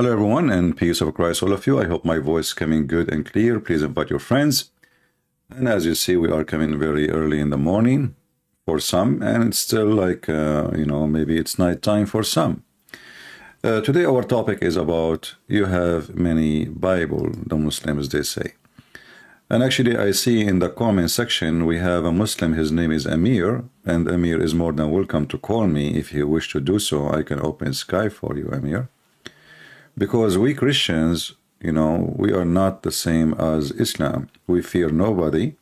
Hello everyone, and peace of Christ all of you. I hope my voice is coming good and clear. Please invite your friends. And as you see, we are coming very early in the morning for some, and it's still like, maybe it's night time for some. Today our topic is about you have many Bible, the Muslims, they say. And actually I see in the comment section we have a Muslim, his name is Amir, and Amir is more than welcome to call me if you wish to do so. I can open Skype for you, Amir. Because we Christians, we are not the same as Islam. We fear nobody,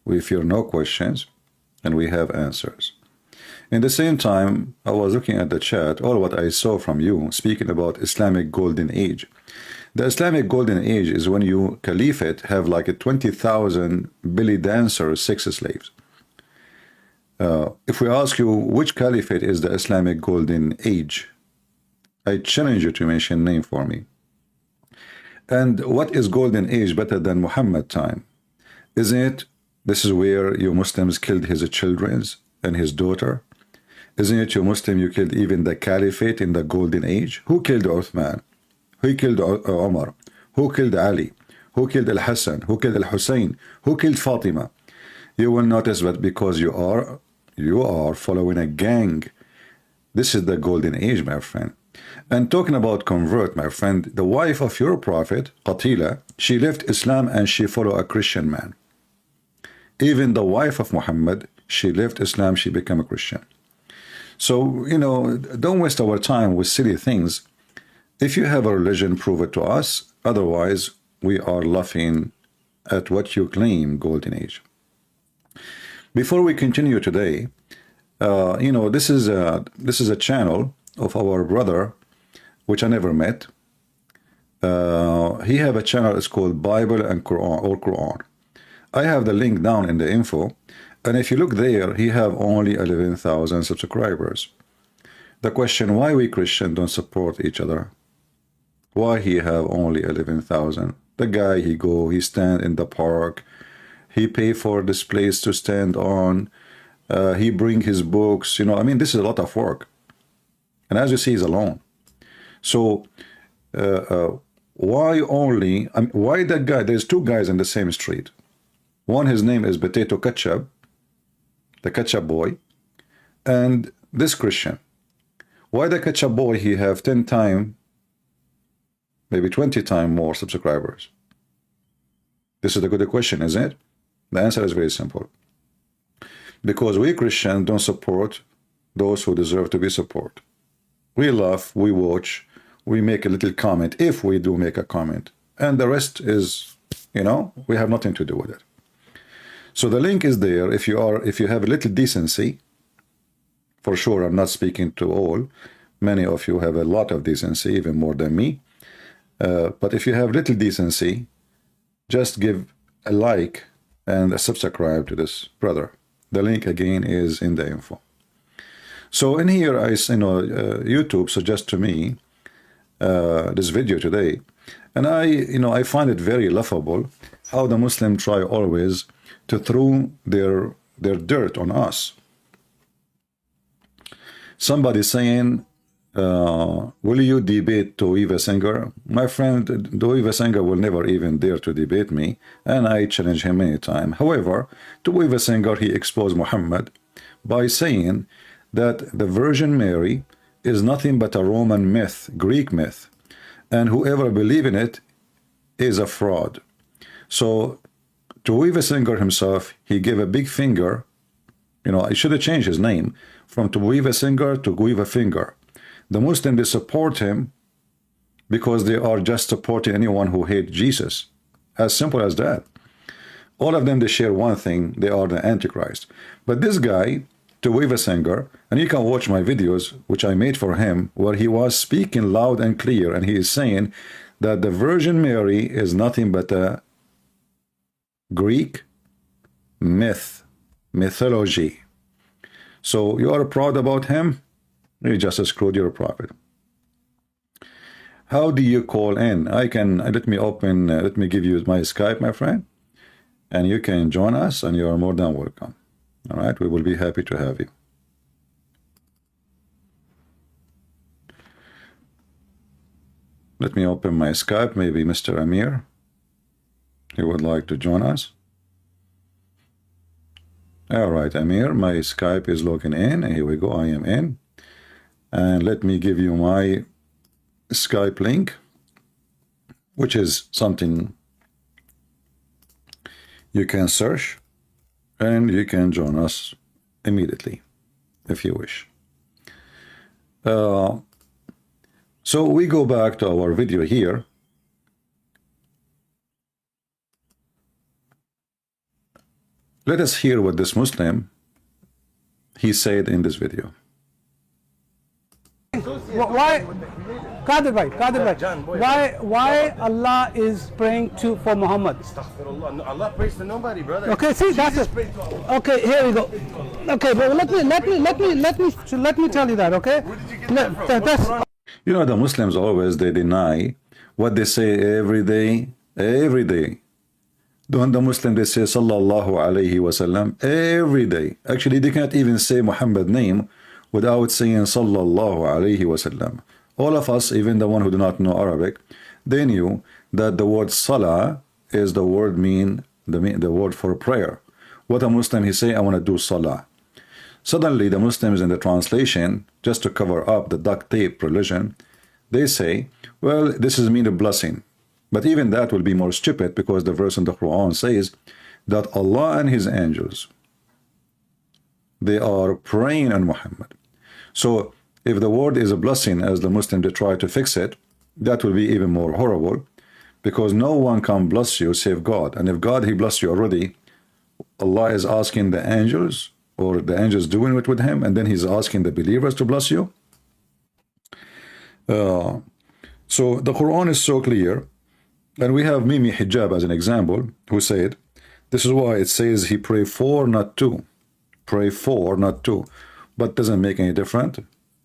we fear no questions, and we have answers. In the same time, I was looking at the chat, all what I saw from you, speaking about Islamic Golden Age. The Islamic Golden Age is when you caliphate have like a 20,000 belly dancers, sex slaves. If we ask you which caliphate is the Islamic Golden Age, I challenge you to mention name for me. And what is golden age better than Muhammad time? Isn't it this is where you Muslims killed his children and his daughter? Isn't it you Muslim you killed even the caliphate in the golden age? Who killed Uthman? Who killed Omar? Who killed Ali? Who killed Al-Hassan? Who killed Al-Hussein? Who killed Fatima? You will notice that because you are following a gang. This is the golden age, my friend. And talking about convert, my friend, the wife of your prophet, Qatila, she left Islam and she followed a Christian man. Even the wife of Muhammad, she left Islam, she became a Christian. So, don't waste our time with silly things. If you have a religion, prove it to us. Otherwise, we are laughing at what you claim, golden age. Before we continue today, this is a channel of our brother, which I never met. He have a channel, it's called Bible and Quran, or Quran. I have the link down in the info, and if you look there, he have only 11,000 subscribers. The question, why we Christian don't support each other? Why he have only 11,000? The guy, he stand in the park, he pay for this place to stand on, he bring his books, this is a lot of work. And as you see, he's alone. So why that guy? There's two guys in the same street. One, his name is Potato Ketchup, the Ketchup Boy, and this Christian. Why the Ketchup Boy, he have 10 times, maybe 20 times more subscribers? This is a good question, isn't it? The answer is very simple. Because we Christians don't support those who deserve to be supported. We laugh, we watch, we make a little comment, if we do make a comment. And the rest is, we have nothing to do with it. So the link is there. If you have a little decency, for sure, I'm not speaking to all. Many of you have a lot of decency, even more than me. But if you have little decency, just give a like and a subscribe to this brother. The link again is in the info. So in here, YouTube suggests to me this video today, and I find it very laughable how the Muslims try always to throw their dirt on us. Somebody saying, will you debate Toiva Singer? My friend, Toiva Singer will never even dare to debate me, and I challenge him many times. However, Toiva Singer, he exposed Muhammad by saying that the Virgin Mary is nothing but a Roman myth, Greek myth, and whoever believes in it is a fraud. So Toiva Singer himself, he gave a big finger. I should have changed his name from Toiva Singer to Guiva Finger. The Muslims, they support him because they are just supporting anyone who hates Jesus. As simple as that. All of them, they share one thing, they are the Antichrist. But this guy, Toiva Singer, and you can watch my videos, which I made for him, where he was speaking loud and clear, and he is saying that the Virgin Mary is nothing but a Greek mythology. So you are proud about him? You just screwed your prophet. How do you call in? Let me give you my Skype, my friend, and you can join us, and you are more than welcome. All right, we will be happy to have you. Let me open my Skype. Maybe Mr. Amir, he would like to join us. All right, Amir, my Skype is logging in. Here we go. I am in. And let me give you my Skype link, which is something you can search, and you can join us immediately if you wish. So we go back to our video here. Let us hear what this Muslim he said in this video. Why, Qadhi bhai, why Allah is praying for Muhammad? Allah prays to nobody, brother. Okay, see, that's it. Okay, here we go. Okay, but let me tell you that. Okay, you know, the Muslims always they deny what they say every day. Don't the Muslims they say sallallahu alayhi wasallam every day? Actually, they can't even say Muhammad's name without saying sallallahu alayhi wasallam. All of us, even the one who do not know Arabic, they knew that the word salah is the word the word for prayer. What a Muslim he say, I want to do salah. Suddenly the Muslims in the translation, just to cover up the duct tape religion, they say, well, this is mean a blessing. But even that will be more stupid, because the verse in the Quran says that Allah and his angels, they are praying on Muhammad. So if the word is a blessing, as the Muslims they try to fix it, that will be even more horrible, because no one can bless you save God. And if God he blessed you already, Allah is asking the angels, or the angels doing it with him, and then he's asking the believers to bless you. So the Quran is so clear, and we have Mimi Hijab as an example, who said, this is why it says he pray for, not to. Pray for, not to. But doesn't make any difference.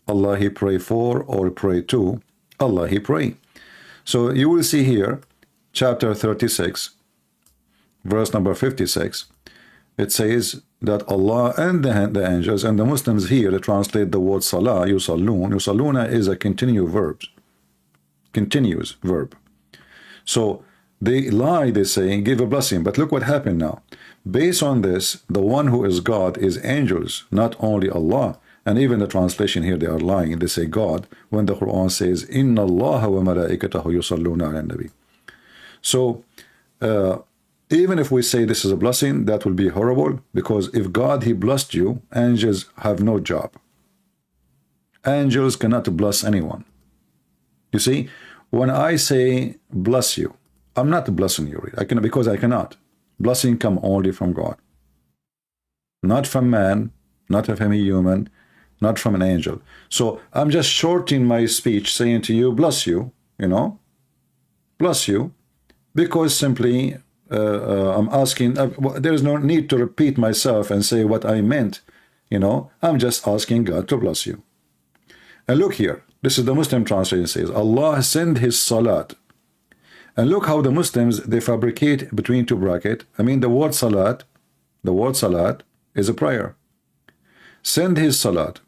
Allah he pray for or pray to. Allah he pray. So you will see here, chapter 36, verse number 56, it says that Allah and the angels and the Muslims here, they translate the word salah, yusallun. Yusalluna is a continuous verb. So they lie, they say, give a blessing. But look what happened now. Based on this, the one who is God is angels, not only Allah. And even the translation here, they are lying. They say God, when the Quran says, Inna Allah wa malaikatahu yusalluna ala nabi. So, even if we say this is a blessing, that will be horrible, because if God, he blessed you, angels have no job. Angels cannot bless anyone. You see, when I say bless you, I'm not blessing you, really. Because I cannot. Blessing come only from God. Not from man, not from a human, not from an angel. So I'm just shortening my speech, saying to you, bless you, bless you, because simply I'm asking, there's no need to repeat myself and say what I meant, I'm just asking God to bless you. And look here, this is the Muslim translation says, Allah send his salat. And look how the Muslims, they fabricate between two brackets. The word salat is a prayer. Send his salat.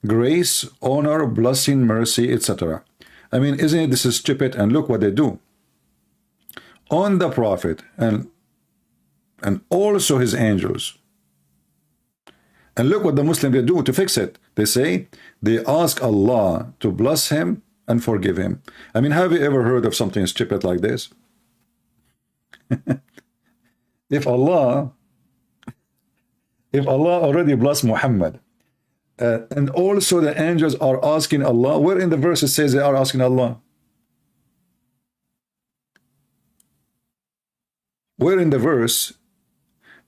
Grace, honor, blessing, mercy, etc. Isn't it this is stupid? And look what they do. On the Prophet and also his angels. And look what the Muslims they do to fix it. They say, they ask Allah to bless him and forgive him. Have you ever heard of something stupid like this? If Allah already blessed Muhammad, and also the angels are asking Allah, where in the verse it says they are asking Allah? Where in the verse?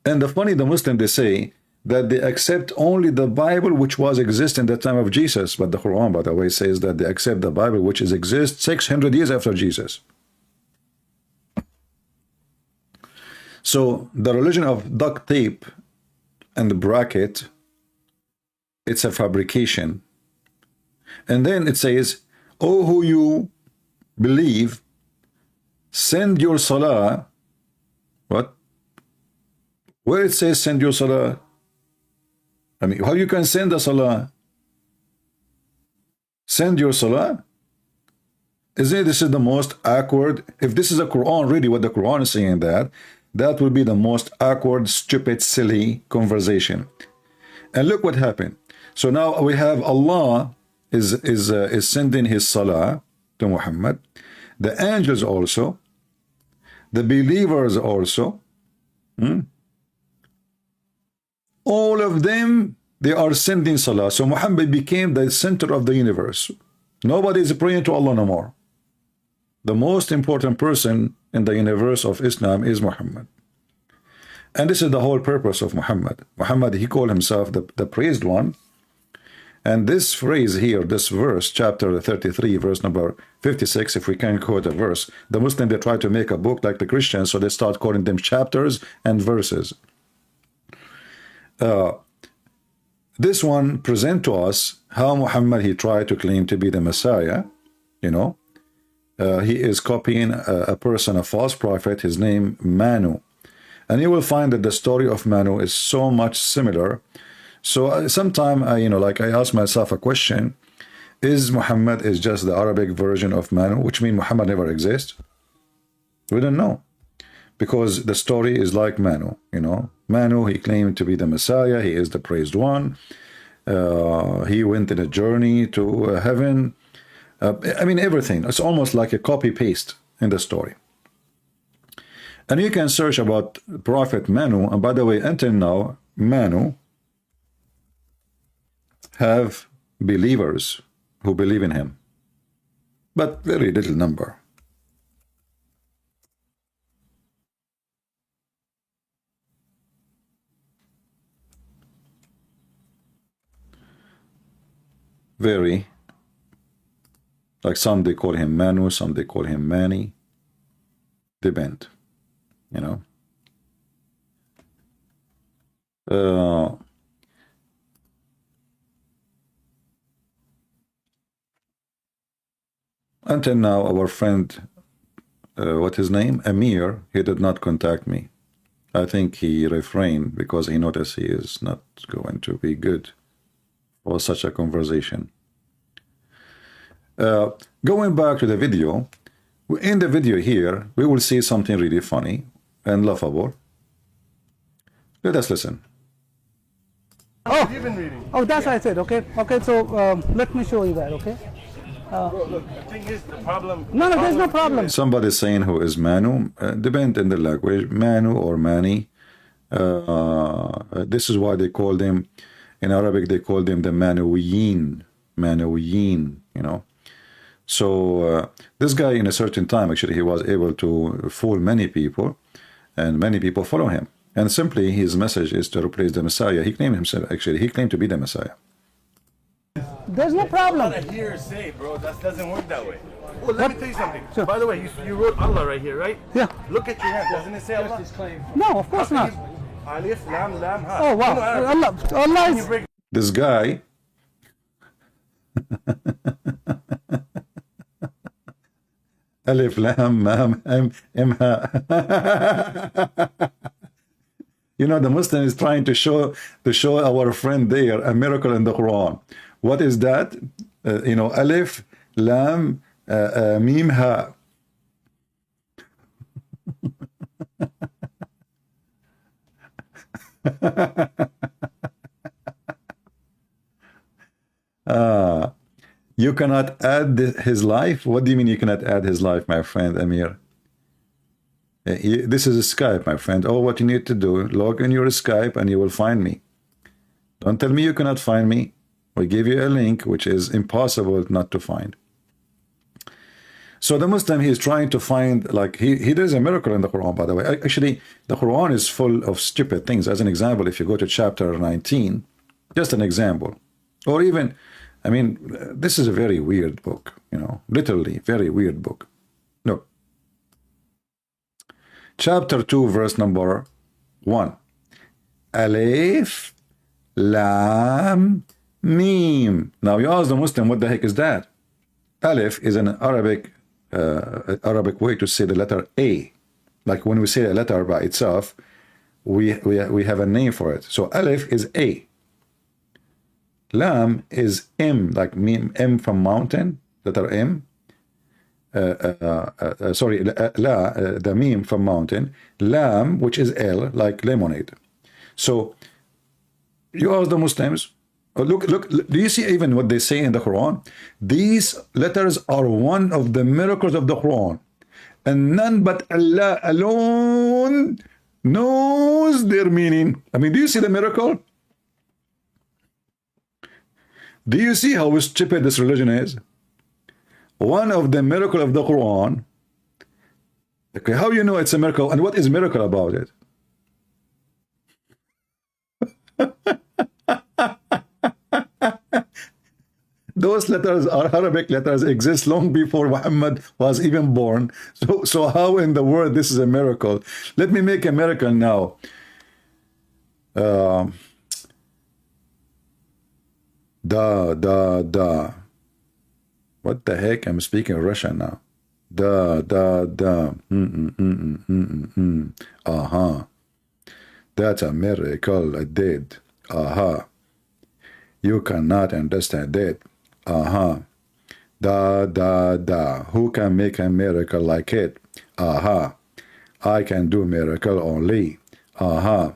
And the Muslim, they say that they accept only the Bible which was exist in the time of Jesus. But the Quran, by the way, says that they accept the Bible which exists 600 years after Jesus. So the religion of duct tape and the bracket, it's a fabrication. And then it says, oh, who you believe, send your salah. What? Where it says send your salah? How you can send a salah? Send your salah? Isn't it, this is the most awkward, if this is a Quran, really what the Quran is saying, that would be the most awkward, stupid, silly conversation. And look what happened. So now we have Allah is sending his salah to Muhammad, the angels also, the believers also, all of them, they are sending salah. So Muhammad became the center of the universe. Nobody is praying to Allah no more. The most important person in the universe of Islam is Muhammad. And this is the whole purpose of Muhammad. Muhammad, he called himself the praised one. And this phrase here, this verse, chapter 33, verse number 56, if we can quote a verse, the Muslims, they try to make a book like the Christians, so they start calling them chapters and verses. This one present to us how Muhammad, he tried to claim to be the Messiah, you know. He is copying a person, a false prophet, his name Manu. And you will find that the story of Manu is so much similar. So sometime I ask myself a question, is Muhammad is just the Arabic version of Manu, which means Muhammad never exists? We don't know. Because the story is like Manu, you know. Manu, he claimed to be the Messiah, he is the praised one. He went in a journey to heaven. I mean, everything. It's almost like a copy-paste in the story. And you can search about Prophet Manu, and by the way, until now, Manu have believers who believe in him, but very little number. Very, like some they call him Manu, some they call him Mani, depend, you know. Until now, our friend, what his name? Amir, he did not contact me. I think he refrained because he noticed he is not going to be good for such a conversation. Going back to the video, in the video here, we will see something really funny and laughable. Let us listen. Oh, You've been reading. oh, that's what I said. Okay, okay. So let me show you that. Okay. Bro, look, the thing is, the problem. No, no, there's no problem. Somebody saying who is Manu, depend in the language, Manu or Mani. This is why they call them, in Arabic, they call them the Manuwiyin, you know. So this guy, in a certain time, actually, he was able to fool many people, and many people follow him. And simply, his message is to replace the Messiah. He claimed himself, actually, he claimed to be the Messiah. There's no problem. Not a hearsay, bro. That doesn't work that way. Oh, let me tell you something. Sure. By the way, you wrote Allah right here, right? Yeah. Look at your hand. Doesn't it say Allah? No, of course not. Alif, lam, lam, ha. Oh wow, Allah, Allah is. This guy, Alif, Lam, Mam, Em, Ha. You know, the Muslim is trying to show our friend there a miracle in the Quran. What is that? You know, Alif, Lam, Mim, Ha. You cannot add his life? What do you mean you cannot add his life, my friend Amir? This is a Skype, my friend. Oh, what you need to do, log in your Skype and you will find me. Don't tell me you cannot find me. We give you a link which is impossible not to find. So the Muslim, he is trying to find, like, he does a miracle in the Quran, by the way. Actually, the Quran is full of stupid things. As an example, if you go to chapter 19, just an example. Or even, I mean, this is a very weird book, you know, literally, very weird book. Look. Chapter 2, verse number 1. Alif, Lam, Mim. Now you ask the Muslim, what the heck is that? Alif is an Arabic way to say the letter A. Like when we say a letter by itself, we have a name for it. So Alif is A. Lam is M, like Mim, M from mountain, letter M. sorry, the meme from mountain, lam, which is L, like lemonade. So you ask the Muslims, look, do you see even what they say in the Quran? These letters are one of the miracles of the Quran, and none but Allah alone knows their meaning. I mean, do you see the miracle? Do you see how stupid this religion is? One of the miracle of the Quran. Okay, how you know it's a miracle, and what is miracle about it? Those letters are Arabic letters, exist long before Muhammad was even born. So how in the world this is a miracle? Let me make a miracle now. Da. What the heck? I'm speaking Russian now. Da. That's a miracle I did. You cannot understand it. Da. Who can make a miracle like it? I can do miracle only. Da.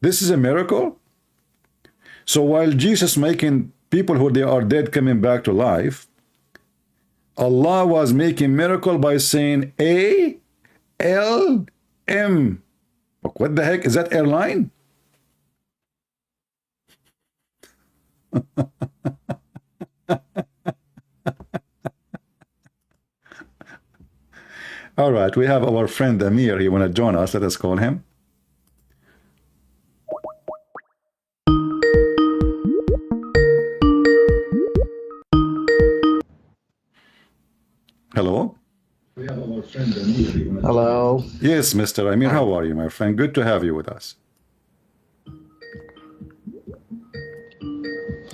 This is a miracle? So while Jesus making people who they are dead coming back to life, Allah was making miracle by saying A-L-M. What the heck? Is that airline? All right, we have our friend Amir. He want to join us. Let us call him. Hello. We have our friend Amir. Hello. Yes, Mr. Amir. How are you, my friend? Good to have you with us.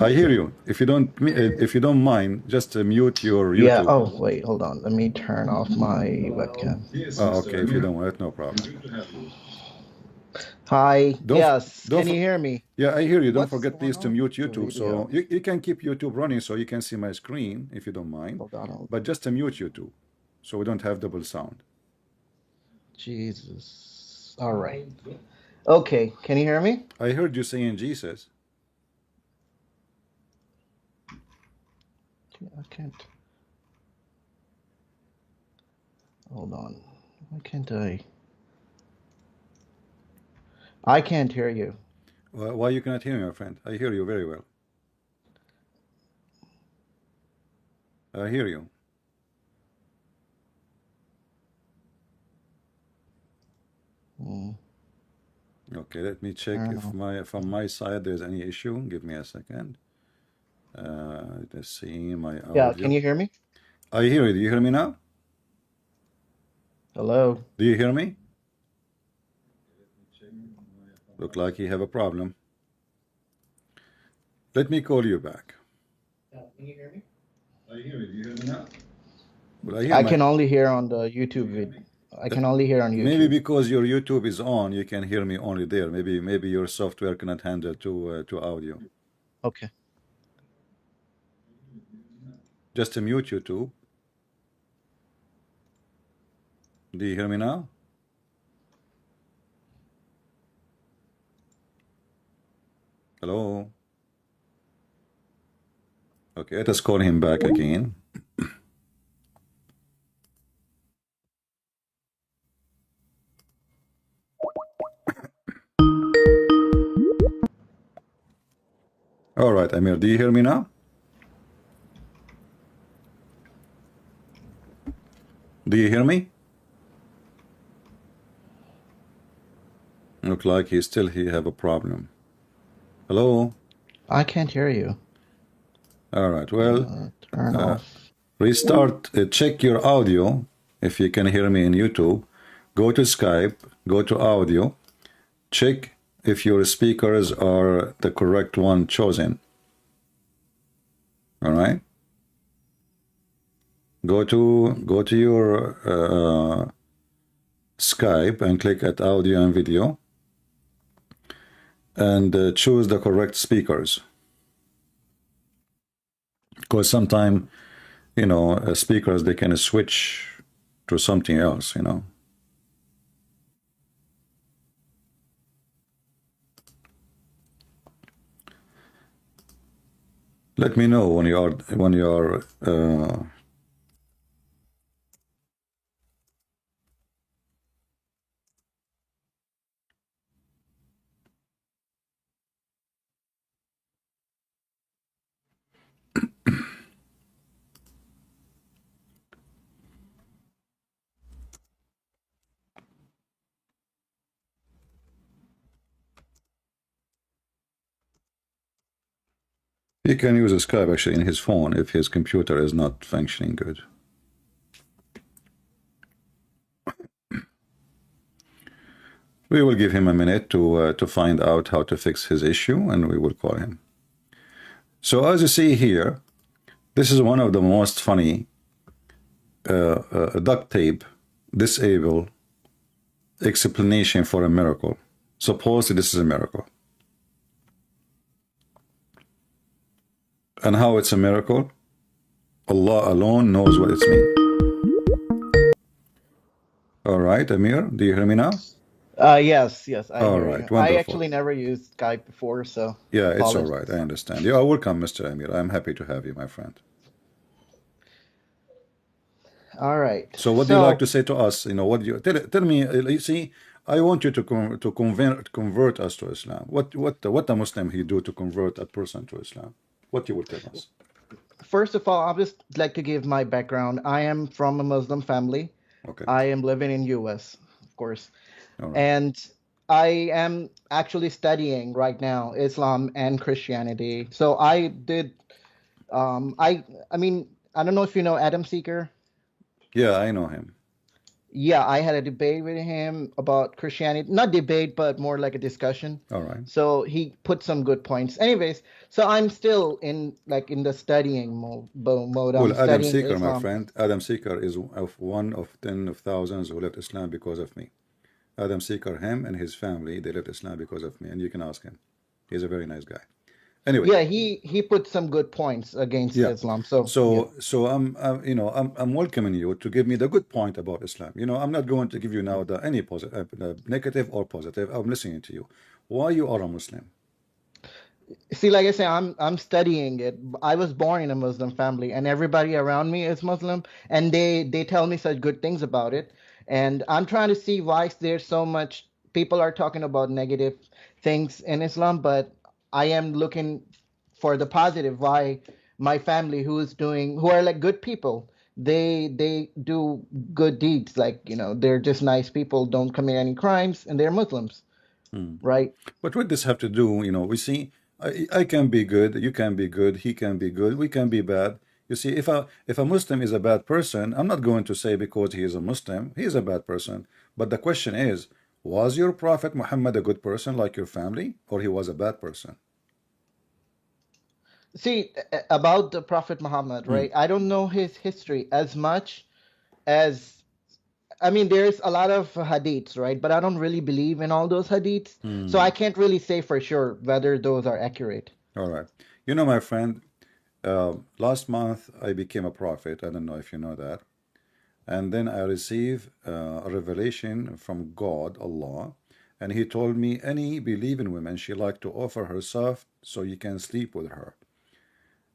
I hear you. If you don't mind, just mute your YouTube. Yeah. Oh, wait. Hold on. Let me turn off my webcam. Oh, okay. If you don't want it, no problem. Hi. Don't- Yes. don't Can you hear me? Yeah, I hear you. Don't What's forget, please, to going on mute with the YouTube. So video? you can keep YouTube running so you can see my screen if you don't mind. Hold on. But just mute YouTube so we don't have double sound. Jesus. All right. Okay. Can you hear me? I heard you saying Jesus. I can't. Hold on. Why can't I? I can't hear you. Why you cannot hear me, my friend? I hear you very well. I hear you. Okay, let me check if from my side there's any issue. Give me a second. Let's see my audio. Yeah. Can you hear me? I hear you. Do you hear me now? Hello. Do you hear me? Look like you have a problem. Let me call you back. Can you hear me? I hear you. Do you hear me now? Well, I can only hear on the YouTube video. I can only hear on YouTube. Maybe because your YouTube is on, you can hear me only there. Maybe your software cannot handle to audio. Okay. Just mute YouTube. Do you hear me now? Hello? Okay, let us call him back again. All right, Amir, do you hear me now? Do you hear me? Look like he have a problem. Hello? I can't hear you. All right, well, Turn off. restart, check your audio if you can hear me in YouTube. Go to Skype, go to audio, check if your speakers are the correct one chosen. All right? Go to your Skype and click at audio and video and choose the correct speakers. Because sometimes speakers, they can switch to something else, Let me know when you are he can use Skype actually in his phone if his computer is not functioning good. We will give him a minute to find out how to fix his issue, and we will call him. So as you see here, this is one of the most funny duct tape disable explanation for a miracle. Supposedly this is a miracle. And how it's a miracle? Allah alone knows what it's mean. All right, Amir, do you hear me now? Yes, I All hear right, you. I wonderful. actually never used Skype before, so Yeah, it's all apologies. right. I understand. You are welcome, Mr. Amir. I'm happy to have you, my friend. All right. So what do you like to say to us? What do you tell me? You see, I want you to convert us to Islam. What a Muslim he do to convert a person to Islam? What you will tell us? First of all, I'll just like to give my background. I am from a Muslim family. Okay. I am living in US, of course. All right. And I am actually studying right now Islam and Christianity. So I did I mean, I don't know if you know Adam Seeker. Yeah, I know him. Yeah, I had a debate with him about Christianity. Not debate, but more like a discussion. All right. So he put some good points. Anyways, so I'm still in the studying mode. Well, I'm Adam studying Seeker, my Islam. friend, Adam Seeker is one of 10 of thousands who left Islam because of me. Adam Seeker, him and his family, they left Islam because of me, and you can ask him. He's a very nice guy. Anyway. Yeah, he put some good points against Islam. So I'm welcoming you to give me the good point about Islam. I'm not going to give you now any positive, negative or positive. I'm listening to you. Why you are a Muslim? See, like I say, I'm studying it. I was born in a Muslim family, and everybody around me is Muslim, and they tell me such good things about it. And I'm trying to see why there's so much people are talking about negative things in Islam, but I am looking for the positive. Why my family, who are like good people, they do good deeds. Like they're just nice people, don't commit any crimes, and they're Muslims, right? But what does have to do? We see I can be good, you can be good, he can be good, we can be bad. You see, if a Muslim is a bad person, I'm not going to say because he is a Muslim, he is a bad person. But the question is, was your Prophet Muhammad a good person like your family, or he was a bad person? See, about the Prophet Muhammad, right? I don't know his history as much as, I mean, there's a lot of hadiths, right? But I don't really believe in all those hadiths. So I can't really say for sure whether those are accurate. All right. My friend, last month I became a prophet. I don't know if you know that. And then I received a revelation from God, Allah, and he told me any believing woman, she like to offer herself so you can sleep with her.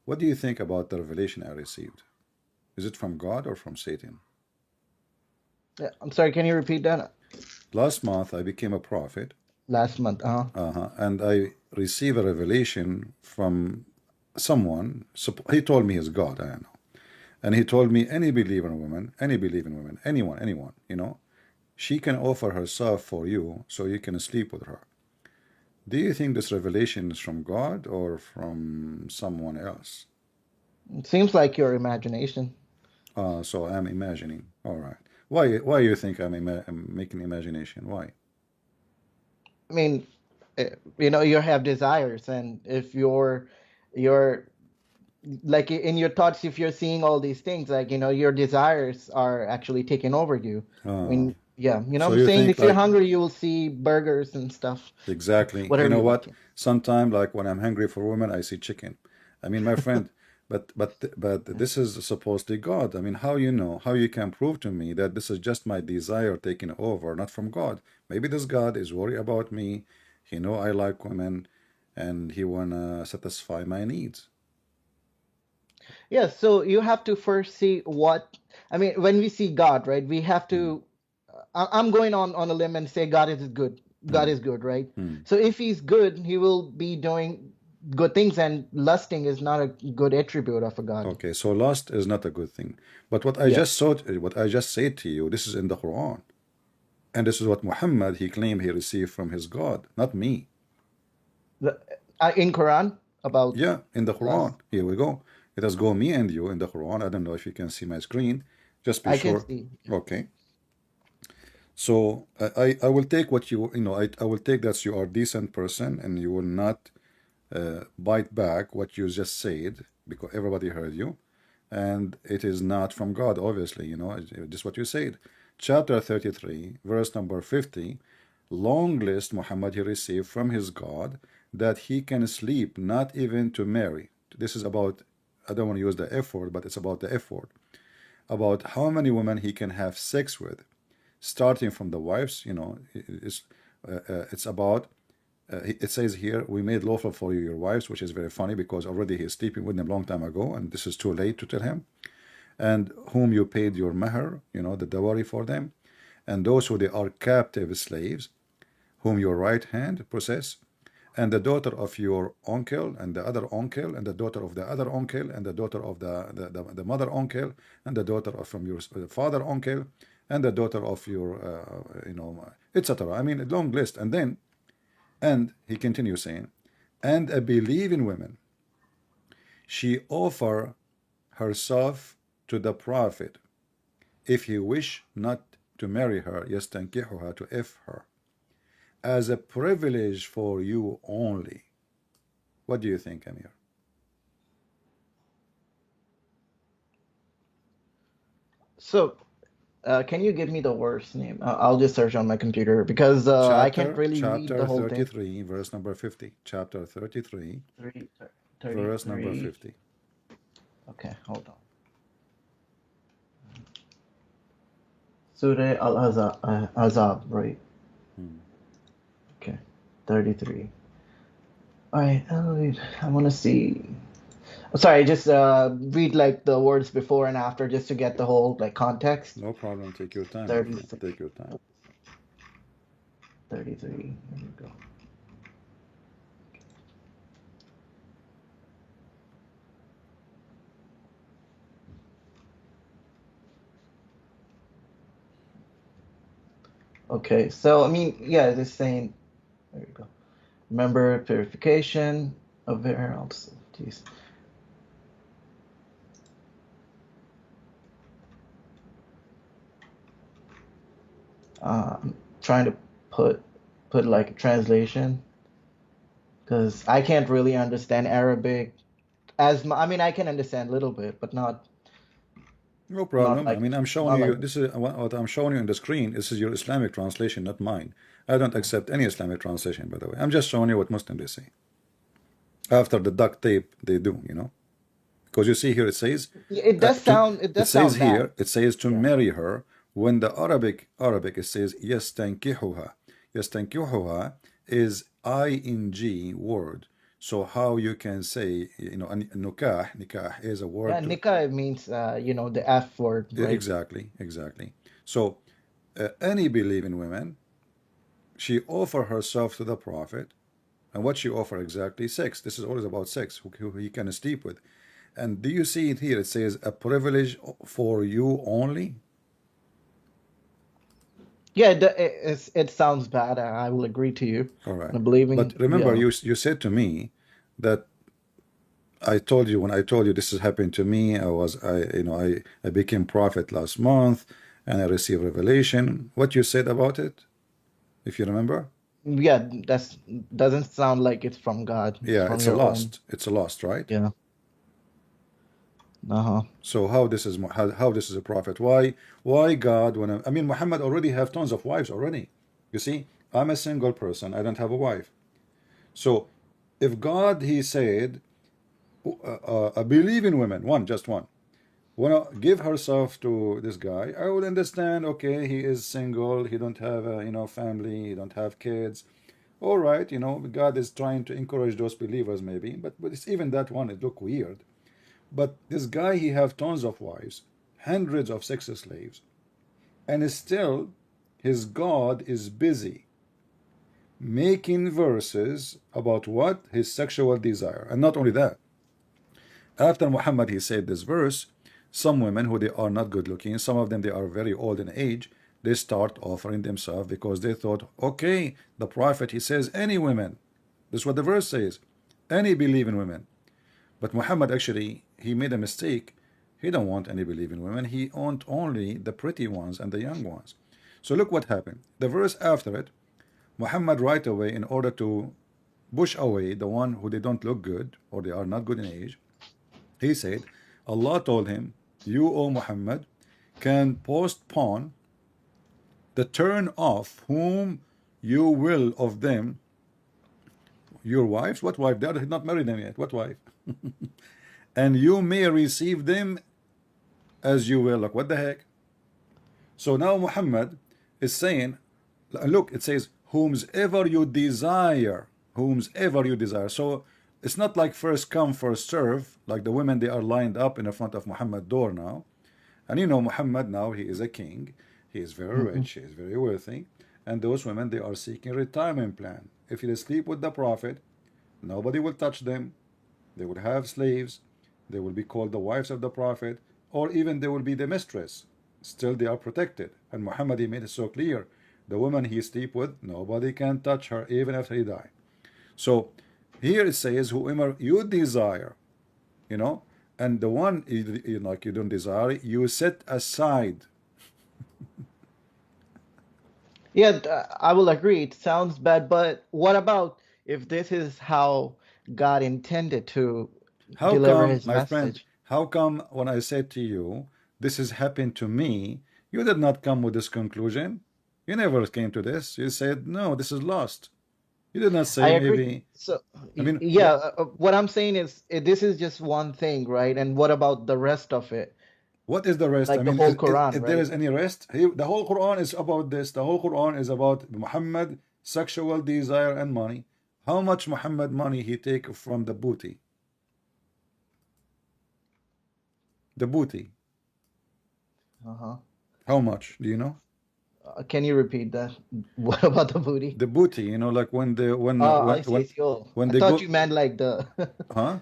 What do you think about the revelation I received? Is it from God or from Satan? Yeah, I'm sorry, can you repeat that? Last month I became a prophet. Last month, And I received a revelation from someone. He told me he's God, I don't know. And he told me any believing woman, anyone, she can offer herself for you so you can sleep with her. Do you think this revelation is from God or from someone else? It seems like your imagination. So I'm imagining. All right. Why you think I'm making imagination? Why? I mean, you have desires, and if you're like in your thoughts, if you're seeing all these things, like your desires are actually taking over you. I mean, yeah, So I'm you saying think if you're like hungry, you will see burgers and stuff. exactly. You Whatever know you what? like. Sometime like when I'm hungry for women, I see chicken. I mean, my friend, But this is supposedly God. I mean, how you know? How you can prove to me that this is just my desire taking over, not from God? Maybe this God is worried about me. He know I like women, and he wanna satisfy my needs. Yeah, so you have to first see what, I mean, when we see God, right, we have to, I'm going on a limb and say God is good. God is good, right? So if he's good, he will be doing good things, and lusting is not a good attribute of a God. Okay, so lust is not a good thing. But what I Yeah. just saw, what I just said to you, this is in the Quran, and this is what Muhammad he claimed he received from his God, not me. In Quran about Yeah, in the lust, Quran. Here we go. It has go me and you in the Quran. I don't know if you can see my screen. Just be I can sure. see. Okay. So I will take what you know. I will take that you are a decent person and you will not bite back what you just said because everybody heard you, and it is not from God. Obviously, just what you said. Chapter 33, verse number 50. Long list Muhammad he received from his God that he can sleep, not even to marry. This is about, I don't want to use the F word, but it's about the F word. About how many women he can have sex with, starting from the wives. It's about, it says here, we made lawful for you your wives, which is very funny because already he's sleeping with them long time ago, and this is too late to tell him. And whom you paid your mahr, the dowry for them, and those who they are captive slaves, whom your right hand possess, and the daughter of your uncle, and the other uncle, and the daughter of the other uncle, and the daughter of the mother uncle, and the daughter of from your father uncle, and the daughter of your, etc. I mean, a long list. And he continues saying, and a believing woman, she offer herself to the Prophet, if he wish not to marry her, yastankihuha, to if her, as a privilege for you only. What do you think, Amir? So, can you give me the verse name? I'll just search on my computer because I can't Chapter really read the chapter whole thing. 33, verse number 50. Chapter 33, Three, verse number 33. 50. Okay, hold on. Surah Al-Azab, right? Okay, 33. All right, I want to see. Sorry, just read like the words before and after just to get the whole like context. No problem. Take your time, my friend. 33. Take your time. 33. Here we go. Okay, so I mean, yeah, it's saying. There we go. Remember purification of variables. Jeez. I'm trying to put like a translation because I can't really understand Arabic I mean, I can understand a little bit, but No not problem. I like mean, I'm showing not you, like this is what I'm showing you on the screen. This is your Islamic translation, not mine. I don't accept any Islamic translation, by the way. I'm just showing you what Muslims they say. After the duct tape, they do, Because you see here, it says, it does it says sound bad. here, it says to Yeah. marry her. When the Arabic, it says, yastankihuha. Yastankihuha is ing word. So how you can say, nikah is a Yeah, word to, nikah means the F word, yeah, right? exactly. So any believing woman, she offer herself to the Prophet, and what she offer exactly? Sex. This is always about sex, who he can sleep with. And do you see it here? It says a privilege for you only. Yeah, it sounds bad. I will agree to you. All right. I believing, But remember, yeah. you said to me that I told you when I told you this is happening to me. I became prophet last month, and I received revelation. What you said about it, if you remember? Yeah, that's doesn't sound like it's from God. It's Yeah, from it's a your own. lost. It's a lost, right? Yeah. Uh-huh. So how this is how this is a prophet? Why God? When I mean Muhammad already have tons of wives already. You see, I'm a single person. I don't have a wife. So if God he said believe in women, just one, wanna give herself to this guy, I would understand. Okay, he is single, he don't have a family, he don't have kids. All right, God is trying to encourage those believers maybe, but it's even that one, it look weird. But this guy, he have tons of wives, hundreds of sex slaves, and still his God is busy making verses about what? His sexual desire. And not only that, after Muhammad he said this verse, some women who they are not good looking, some of them they are very old in age, they start offering themselves because they thought, okay, the prophet he says any women. This is what the verse says, any believing women. But Muhammad actually he made a mistake. He don't want any believing women. He want only the pretty ones and the young ones. So look what happened. The verse after it, Muhammad right away, in order to push away the one who they don't look good or they are not good in age, he said, Allah told him, you, O Muhammad, can postpone the turn off whom you will of them, your wives. What wife? They are not married them yet. What wife? And you may receive them as you will. Like, what the heck? So now Muhammad is saying, look, it says, whomsoever you desire, whomsoever you desire. So it's not like first come, first serve, like the women, they are lined up in the front of Muhammad's door now. And Muhammad now, he is a king, he is very rich, he is very wealthy, and those women, they are seeking retirement plan. If they sleep with the Prophet, nobody will touch them, they will have slaves, they will be called the wives of the Prophet, or even they will be the mistress. Still they are protected. And Muhammad, he made it so clear, the woman he sleep with, nobody can touch her even after he die. So here it says, whoever you desire, and the one like you don't desire, you set aside. Yeah, I will agree. It sounds bad, but what about if this is how God intended to How deliver come, his my friend, message? how come when I said to you, this has happened to me, you did not come with this conclusion? You never came to this. You said, no, this is lost. You did not I say agree. maybe. So, I mean, yeah, what I'm saying is this is just one thing, right? And what about the rest of it? what is the rest? I Like the mean, whole Quran, if there right? is any rest, the whole Quran is about this. The whole Quran is about Muhammad, sexual desire and money. How much Muhammad money he take from the booty? The booty. Uh-huh. How much? Do you know? Can you repeat that? What about the booty? The booty, like when the I see. I see. Oh, when I they thought go, you meant like the. huh?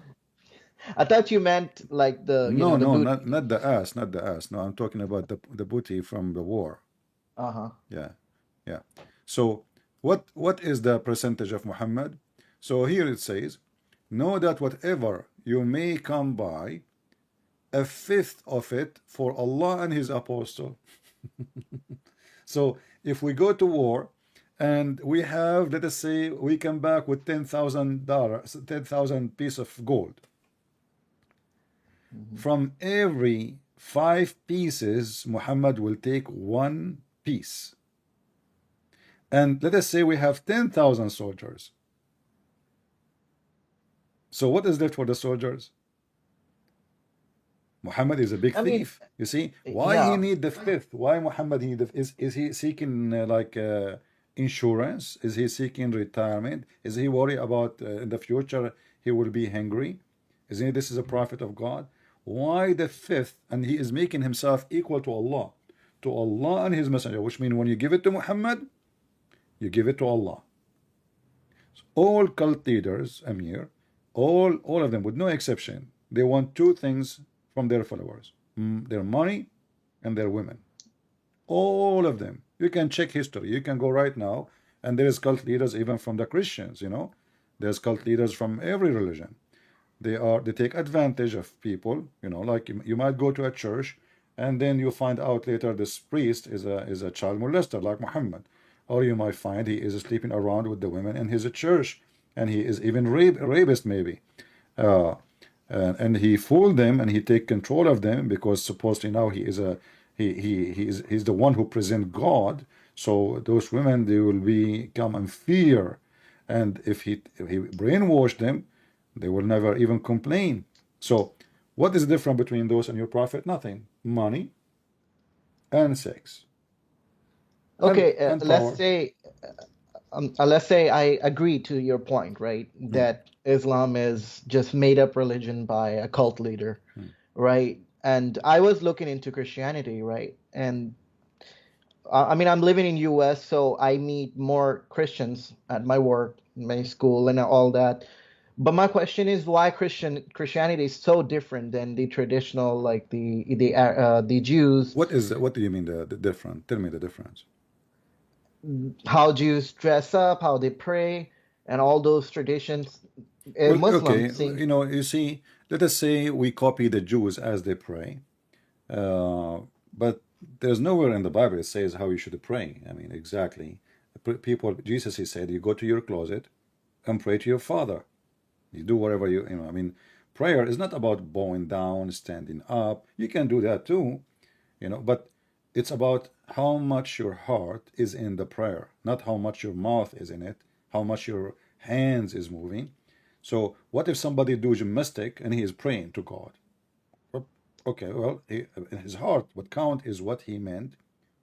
I thought you meant like the, No, the no, booty. not the ass, not the ass. No, I'm talking about the booty from the war. Uh-huh. Yeah, yeah. So what is the percentage of Muhammad? So here it says, know that whatever you may come by, a fifth of it for Allah and His apostle. So if we go to war and we have, let us say, we come back with $10,000, 10,000 piece of gold. From every 5 pieces, Muhammad will take 1 piece. And let us say we have 10,000 soldiers. So what is left for the soldiers? Muhammad is a big I mean, thief. You see, why he yeah. need the fifth? Why Muhammad he need is he seeking insurance? Is he seeking retirement? Is he worried about in the future he will be hungry? Isn't this is a prophet of God? Why the fifth? And he is making himself equal to Allah and His Messenger, which means when you give it to Muhammad, you give it to Allah. So all cult leaders, Amir, all of them, with no exception, they want 2 things from their followers: their money and their women. All of them. You can check history. You can go right now, and there is cult leaders even from the Christians. There's cult leaders from every religion. They take advantage of people. Like you might go to a church, and then you find out later this priest is a child molester like Muhammad, or you might find he is sleeping around with the women in his church, and he is even rapist maybe. And he fooled them and he take control of them because supposedly now he is he's the one who present God. So those women, they will become in fear, and if he brainwashed them, they will never even complain. So what is the difference between those and your prophet? Nothing. Money and sex Okay, and power. let's say I agree to your point, right? Hmm. That Islam is just made up religion by a cult leader, Hmm. right? And I was looking into Christianity, right? And I mean, I'm living in US, so I meet more Christians at my work, my school, and all that. But my question is why Christianity is so different than the traditional, like the Jews, What do you mean the different? Tell me the difference. how Jews dress up, how they pray, and all those traditions. Well, okay, Muslims seem, you see, let us say we copy the Jews as they pray, but there's nowhere in the Bible it says how you should pray. I mean, exactly. People, Jesus, he said, you go to your closet and pray to your Father. You do whatever you know. I mean, prayer is not about bowing down, standing up. You can do that too, but it's about how much your heart is in the prayer, not how much your mouth is in it, how much your hands is moving. So what if somebody do gymnastic and he is praying to God? Well, okay, well, in his heart, what count is what he meant,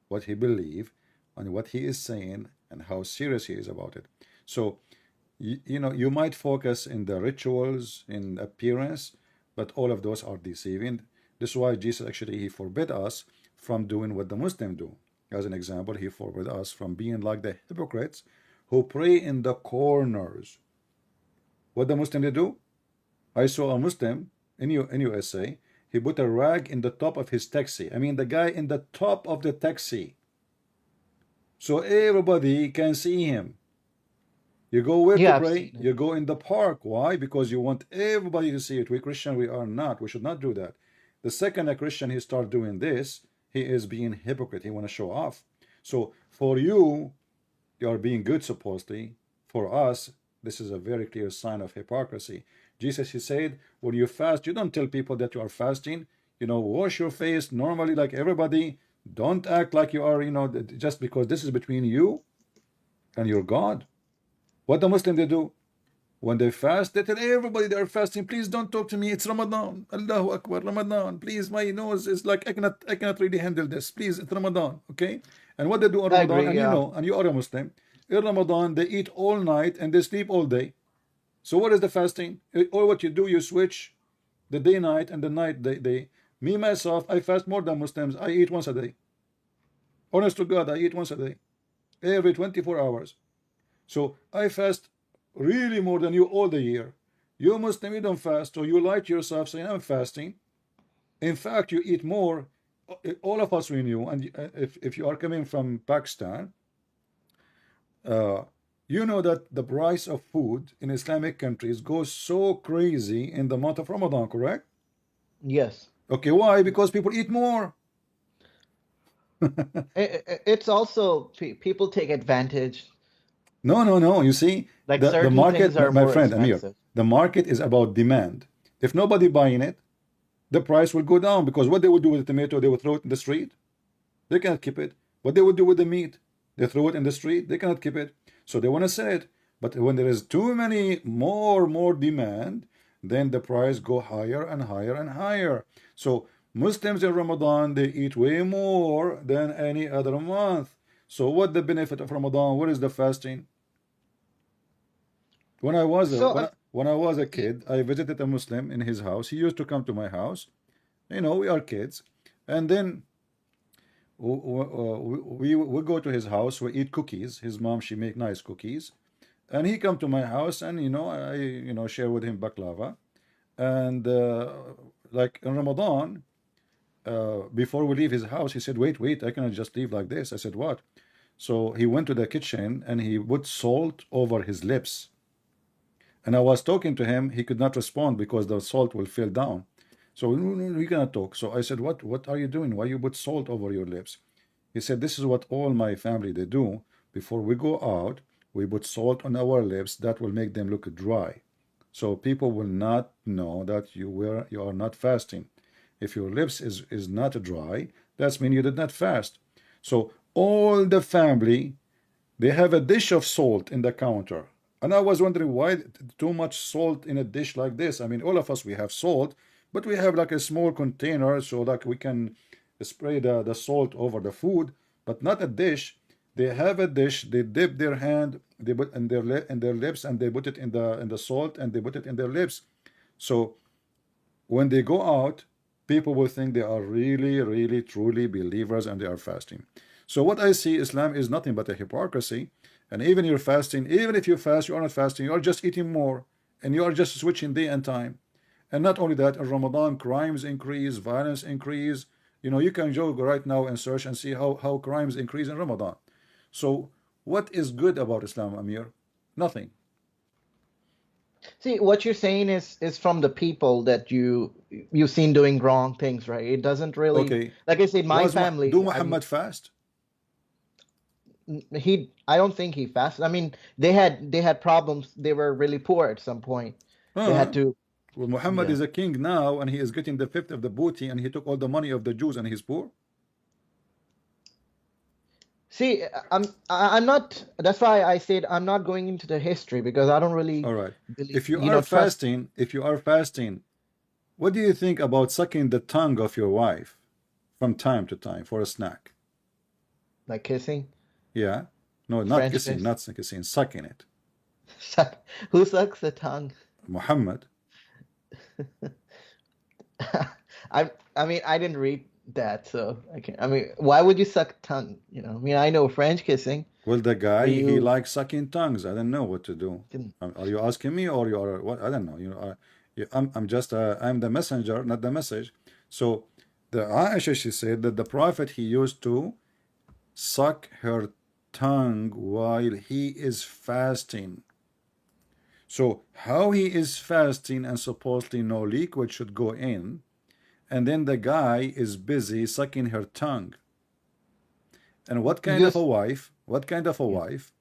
what he believed, and what he is saying, and how serious he is about it. So you might focus in the rituals, in appearance, but all of those are deceiving. This is why Jesus actually he forbid us from doing what the Muslims do. As an example, he forbid us from being like the hypocrites who pray in the corners. What the Muslim they do? I saw a Muslim in USA. He put a rag in the top of his taxi. I mean, the guy in the top of the taxi, so everybody can see him. You go where to yeah, I've pray? seen it. You go in the park. Why? Because you want everybody to see it. We Christian, we are not. We should not do that. The second a Christian he start doing this, he is being hypocrite. He want to show off. So for you, you are being good supposedly. For us, this is a very clear sign of hypocrisy. Jesus, he said, when you fast, you don't tell people that you are fasting. Wash your face normally like everybody. Don't act like you are, just because this is between you and your God. What the Muslim they do? When they fast, they tell everybody they are fasting. Please don't talk to me. It's Ramadan. Allahu Akbar. Ramadan. Please, my nose is like I cannot really handle this. Please, it's Ramadan. Okay. And what they do in I Ramadan, agree. and Yeah. and you are a Muslim. In Ramadan, they eat all night and they sleep all day. So what is the fasting? Or what you do, you switch the day night and the night day. Me myself, I fast more than Muslims. I eat once a day. Honest to God, I eat once a day, every 24 hours. So I fast really more than you all the year. You Muslim, you don't fast, so you lie to yourself saying I'm fasting. In fact, you eat more. All of us we knew, and if you are coming from Pakistan, uh, you know that the price of food in Islamic countries goes so crazy in the month of Ramadan, correct? Yes. Okay, why? Because people eat more. It's also people take advantage. No, no, no. You see, Like the certain things market, my, are my more friend Amir, expensive. the market is about demand. If nobody buying it, the price will go down, because what they would do with the tomato, they would throw it in the street. They cannot keep it. What they would do with the meat, they throw it in the street. They cannot keep it. So they want to sell it. But when there is too many more demand, then the price go higher and higher and higher. So Muslims in Ramadan, they eat way more than any other month. So what the benefit of Ramadan? What is the fasting? When I was a So, when I was a y- kid, I visited a Muslim in his house. He used to come to my house. We are kids, and then we go to his house. We eat cookies. His mom, she make nice cookies, and he come to my house, and I share with him baklava, and like in Ramadan, before we leave his house, he said, wait, I cannot just leave like this. I said, what? So he went to the kitchen and he put salt over his lips. And I was talking to him, he could not respond because the salt will fall down. So no, he cannot talk. So I said, what are you doing? Why you put salt over your lips? He said, this is what all my family they do. Before we go out, we put salt on our lips. That will make them look dry. So people will not know that you are not fasting. If your lips is not dry, that's mean you did not fast. So all the family, they have a dish of salt in the counter. And I was wondering why too much salt in a dish like this. I mean, all of us, we have salt, but we have like a small container so like we can spray the salt over the food, but not a dish. They have a dish, they dip their hand, they put in their lips, and they put it in the salt, and they put it in their lips. So when they go out, people will think they are really, really, truly believers and they are fasting. So what I see, Islam is nothing but a hypocrisy. And even you're fasting, even if you fast, you are not fasting, you are just eating more, and you are just switching day and time. And not only that, in Ramadan, crimes increase, violence increase. You know, you can go right now and search and see how crimes increase in Ramadan. So what is good about Islam, Amir? Nothing. See, what you're saying is from the people that you've seen doing wrong things, right? It doesn't really, Okay. like I said, my family. Do I mean, Muhammad fast? I don't think he fasted. I mean, they had problems. They were really poor at some point. They Huh? had to, Well, Muhammad yeah. is a king now, and he is getting the fifth of the booty, and he took all the money of the Jews, and he's poor. See, I'm not. That's why I said I'm not going into the history because I don't really All right. believe, If you are trust fasting, what do you think about sucking the tongue of your wife from time to time for a snack? like kissing, Yeah. No, not French kissing, kiss. not kissing, sucking it. Who sucks the tongue? Muhammad. I mean, I didn't read that, so I can't. I mean, why would you suck tongue? I mean, I know French kissing, Well, the guy, where he you likes sucking tongues. I don't know what to do. can. Are you asking me, or you are what? I don't know. I'm just I'm the messenger, not the message. So the Aisha, she said that the Prophet, he used to suck her tongue while he is fasting. So how he is fasting and supposedly no liquid should go in, and then the guy is busy sucking her tongue. And what kind of a Just wife? What kind of a yeah. wife?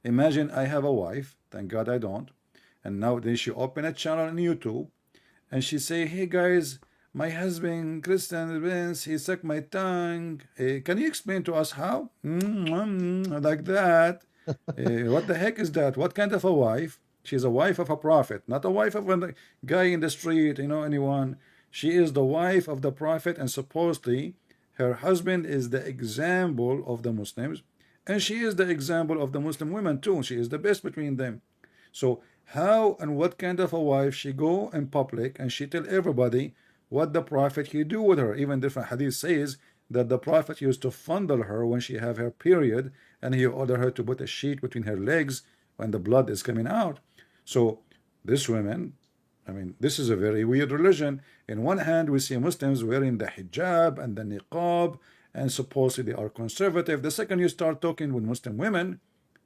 Imagine I have a wife, thank God I don't. And now then she open a channel on YouTube and she say, "Hey guys, my husband Christian Vince, he sucked my tongue. Can you explain to us how?" Like that. What the heck is that? What kind of a wife? She's a wife of a prophet, not a wife of a guy in the street, anyone. She is the wife of the prophet, and supposedly her husband is the example of the Muslims, and she is the example of the Muslim women too. She is the best between them. So how and what kind of a wife she go in public and she tell everybody what the prophet he do with her? Even different hadith says that the prophet used to fondle her when she have her period, and he ordered her to put a sheet between her legs when the blood is coming out. So this women, I mean, this is a very weird religion. In one hand, we see Muslims wearing the hijab and the niqab, and supposedly they are conservative. The second you start talking with Muslim women,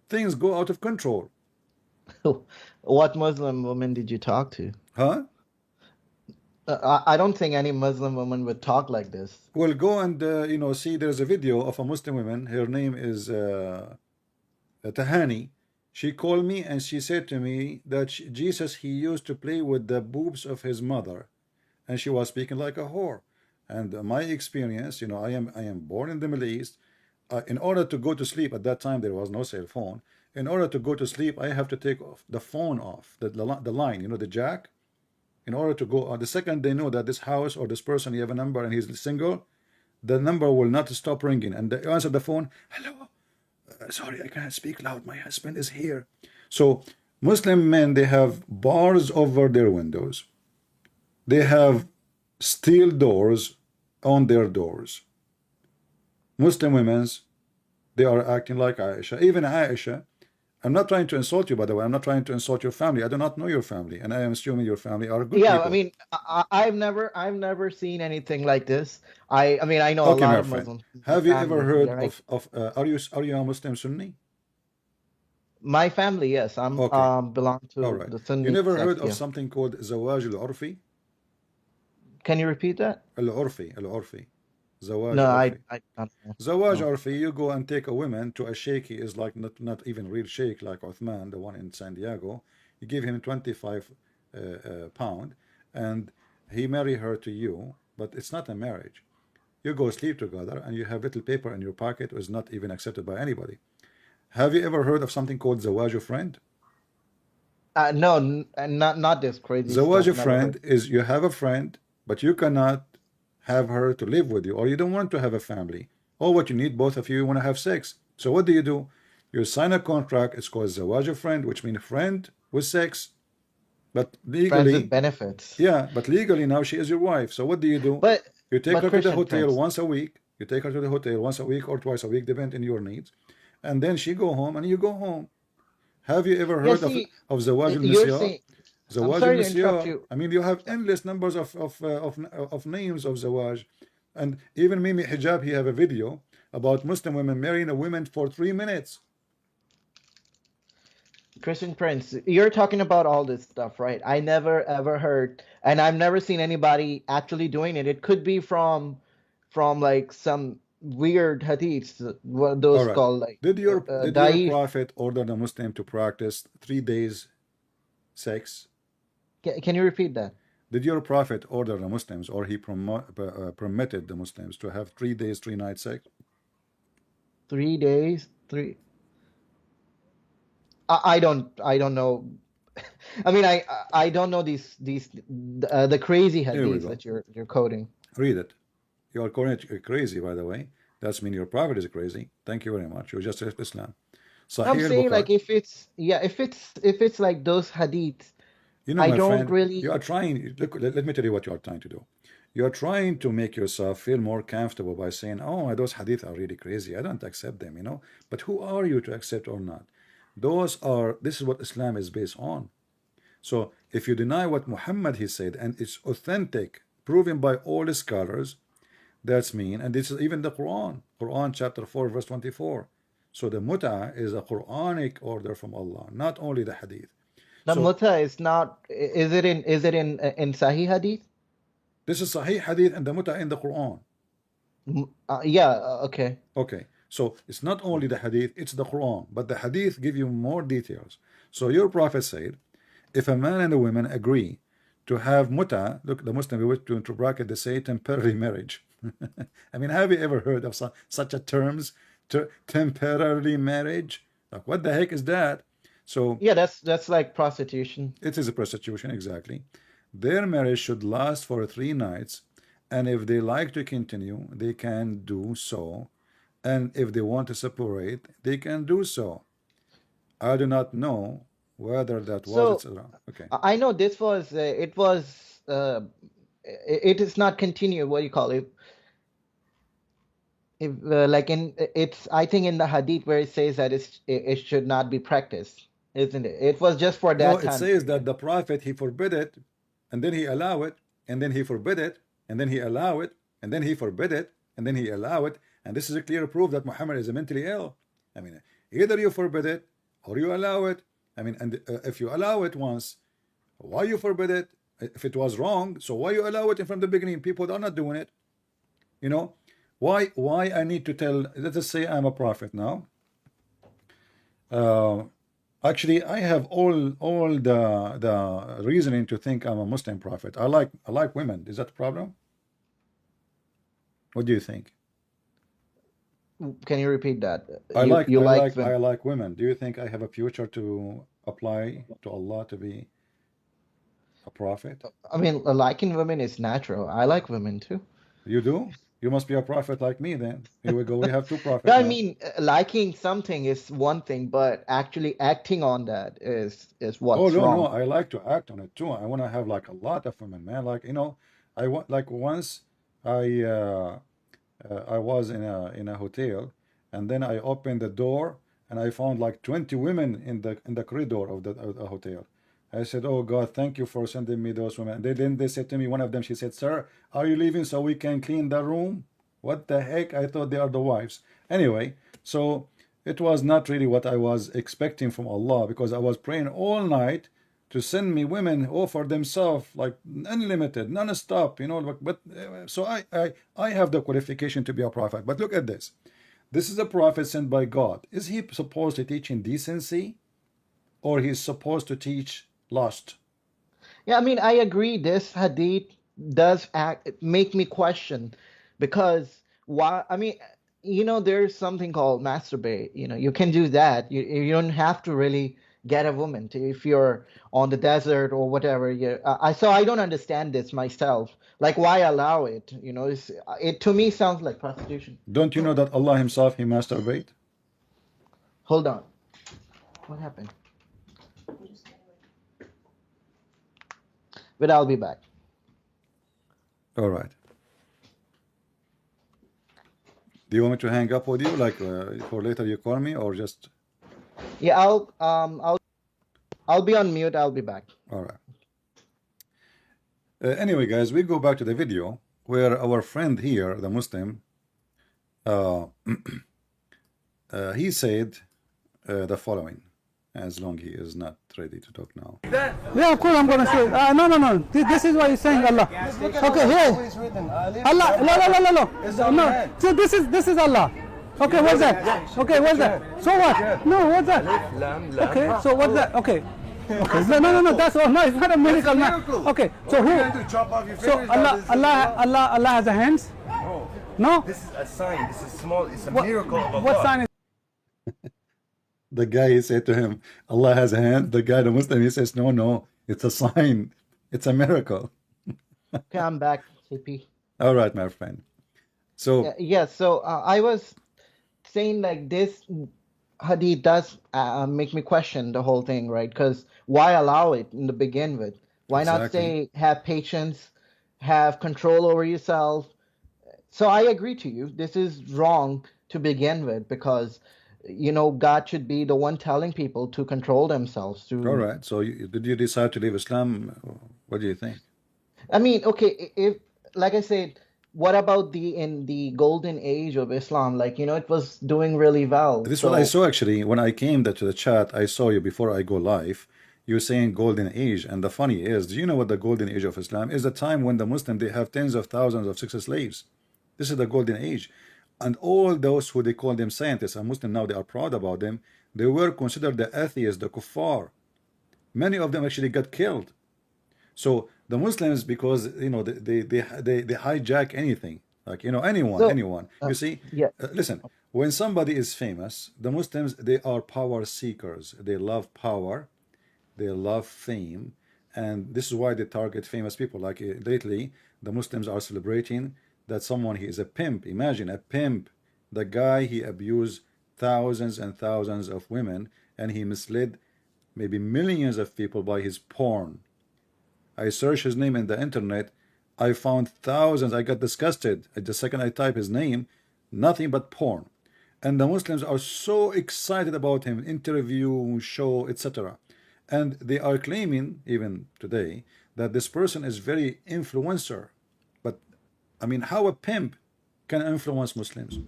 things go out of control. What Muslim woman did you talk to? Huh? I don't think any Muslim woman would talk like this. Well, go and see. There's a video of a Muslim woman. Her name is Tahani. She called me and she said to me that Jesus, he used to play with the boobs of his mother, and she was speaking like a whore. And my experience, I am born in the Middle East. In order to go to sleep, at that time there was no cell phone. In order to go to sleep, I have to take off the phone off the line, the jack. In order to go, the second they know that this house or this person, you have a number and he's single, the number will not stop ringing, and they answer the phone. Hello, sorry, I can't speak loud, my husband is here. So Muslim men, they have bars over their windows, they have steel doors on their doors. Muslim women's, they are acting like Aisha. Even Aisha, I'm not trying to insult you, by the way. I'm not trying to insult your family. I do not know your family, and I am assuming your family are good Yeah, I people. mean, I've never seen anything like this. I mean, I know a Okay, lot my of friend. Muslims in my Have you ever family. heard Yeah, right. of are you a Muslim Sunni? My family, yes, I'm Okay, belong all to right. the You Sunni never heard sect. of Yeah. something called Zawaj al-Urfi? Can you repeat that? Al-Urfi. Zawaj No, Urfi. I don't know. Zawaj No. Urfi, you go and take a woman to a sheikh. He is like not even real sheikh like Uthman, the one in San Diego. You give him 25 pound, and he marry her to you, but it's not a marriage. You go sleep together, and you have little paper in your pocket, is not even accepted by anybody. Have you ever heard of something called Zawaj friend? No, not this crazy Zawaj stuff. Never heard. friend is you have a friend, but you cannot have her to live with you, or you don't want to have a family, or what you need, both of you want to have sex. So what do? You sign a contract. It's called zawaj friend, which means friend with sex, but Friends with legally, benefits. yeah, but legally now she is your wife. So what do? But You take her to the Christian hotel friends. once a week. You take her to the hotel once a week or twice a week, depending on your needs, and then she go home and you go home. Have you ever Yeah, heard see, of zawaj you're al-misyar? saying, I'm Zawaj sorry to interrupt al-misyar. you. I mean, you have endless numbers of names of zawaj, and even Mimi Hijab, he have a video about Muslim women marrying a woman for 3 minutes. Christian Prince, you're talking about all this stuff, right? I never ever heard, and I've never seen anybody actually doing it. It could be from like some weird hadiths, what All those right. called like Did your daif. prophet order the Muslim to practice 3 days sex? Can you repeat that? Did your prophet order the Muslims, or he permitted the Muslims to have 3 days, 3 nights sex? 3 days, three. I don't know. I mean, I don't know these the crazy Here we hadiths go. that you're quoting. Read it. You are calling it crazy, by the way. That's mean your prophet is crazy. Thank you very much. You just left Islam. I'm Sahih saying al-Bukhari. like if it's like those hadiths, You know, I my don't friend, you really. are trying. Look, let me tell you what you are trying to do. You are trying to make yourself feel more comfortable by saying, "Oh, those hadith are really crazy. I don't accept them." But who are you to accept or not? This is what Islam is based on. So if you deny what Muhammad he said, and it's authentic, proven by all the scholars, that's mean. And this is even the Quran chapter 4 verse 24. So the mut'ah is a Quranic order from Allah, not only the hadith. The So muta is not. Is it in Sahih Hadith? this is Sahih hadith and the mut'ah in the Quran. Yeah. Okay. Okay, so it's not only the hadith, it's the Quran, but the hadith give you more details. So your prophet said, if a man and a woman agree to have muta, look, the Muslim, we went to into bracket, they say temporary marriage. I mean, have you ever heard of such a terms, temporary marriage? Like, what the heck is that? So Yeah, that's like prostitution. it is a prostitution, exactly. Their marriage should last for 3 nights, and if they like to continue, they can do so. And if they want to separate, they can do so. I do not know whether that was, So etc. Okay. I know this was it was it is not continued. What do you call it? If like in it's I think in the hadith where it says that it should not be practiced, isn't it? It was just for No, that it time says that period. the prophet he forbid it, and then he allow it, and then he forbid it, and then he allow it, and then he forbid it, and then he allow it, and this is a clear proof that Muhammad is mentally ill. I mean, either you forbid it or you allow it. I mean, and if you allow it once, why you forbid it? If it was wrong, so why you allow it from the beginning? People are not doing it. You know, why I need to tell? Let us say I'm a prophet now. Actually, I have all the reasoning to think I'm a Muslim prophet. I like women. Is that a problem? What do you think? Can you repeat that? I You like you I like like them? I like women. Do you think I have a future to apply to Allah to be a prophet? I mean, liking women is natural. I like women too. You do? You must be a prophet like me then. Here we go. We have two No, prophets I now. mean, liking something is one thing, but actually acting on that is Oh what's no, no, wrong. I like to act on it too. I want to have like a lot of women, man. Like, I want like once I I was in a hotel, and then I opened the door and I found like 20 women in the corridor of the hotel. I said, "Oh God, thank you for sending me those women." Then they said to me, one of them, she said, "Sir, are you leaving so we can clean the room?" What the heck? I thought they are the wives. Anyway, so it was not really what I was expecting from Allah, because I was praying all night to send me women offer themselves like unlimited, non-stop, so I have the qualification to be a prophet. But look at this. This is a prophet sent by God. Is he supposed to teach in decency, or he's supposed to teach lust? Yeah, I mean, I agree. This hadith does make me question because why? I mean, there's something called masturbate. You can do that. You don't have to really get a woman if you're on the desert or whatever. So I don't understand this myself. Like, why allow it? You know, it to me sounds like prostitution. Don't you know that Allah himself, he masturbate? Hold on. What happened? But I'll be back. All right. Do you want me to hang up with you, like for later you call me, or just? Yeah, I'll be on mute. I'll be back. All right. Anyway, guys, we go back to the video where our friend here, the Muslim, he said the following. As long he is not ready to talk now. Yeah, of course I'm going to say. No. This is what he's saying, Allah. Okay, here. Allah. No. So this is Allah. Okay, what's that? Okay, what's that? So what? No, what's that? Okay, so what's that? Okay. Okay. No. That's all. No, it's not a miracle. No. Okay. So who? So Allah has a hands? No. This is a sign. This is small. It's a miracle of Allah. What sign is? The guy, he said to him, Allah has a hand. The guy, the Muslim, he says, no, it's a sign. It's a miracle. Okay, I'm back, CP. All right, my friend. So So I was saying, like, this hadith does make me question the whole thing, right? Because why allow it in the begin with? Why not say have patience, have control over yourself? So I agree to you. This is wrong to begin with, because God should be the one telling people to control themselves. All right. So did you decide to leave Islam? What do you think? I mean, okay, if, like I said, what about in the golden age of Islam? Like, it was doing really well. This is what I saw, actually. When I came to the chat, I saw you before I go live. You're saying golden age. And the funny is, do you know what the golden age of Islam is? The time when the Muslim, they have tens of thousands of sex slaves. This is the golden age. And all those who they call them scientists and Muslim now, they are proud about them. They were considered the atheists, the kuffar. Many of them actually got killed. So the Muslims, because they hijack anything, like anyone. You see, listen. When somebody is famous, the Muslims, they are power seekers. They love power, they love fame, and this is why they target famous people. Like lately, the Muslims are celebrating that someone, he is a pimp. Imagine a pimp. The guy, he abused thousands and thousands of women, and he misled maybe millions of people by his porn. I searched his name in the internet. I found thousands. I got disgusted. The second I type his name, nothing but porn. And the Muslims are so excited about him, interview, show, etc. And they are claiming, even today, that this person is very influencer. I mean, how a pimp can influence Muslims?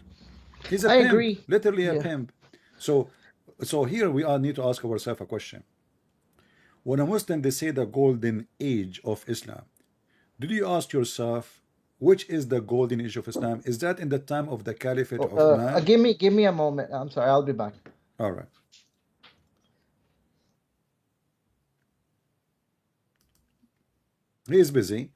He's a pimp, agree. Literally a pimp. So here we all need to ask ourselves a question. When a Muslim, they say the golden age of Islam, did you ask yourself, which is the golden age of Islam? Is that in the time of the Caliphate of man? Give me a moment. I'm sorry, I'll be back. All right. He is busy.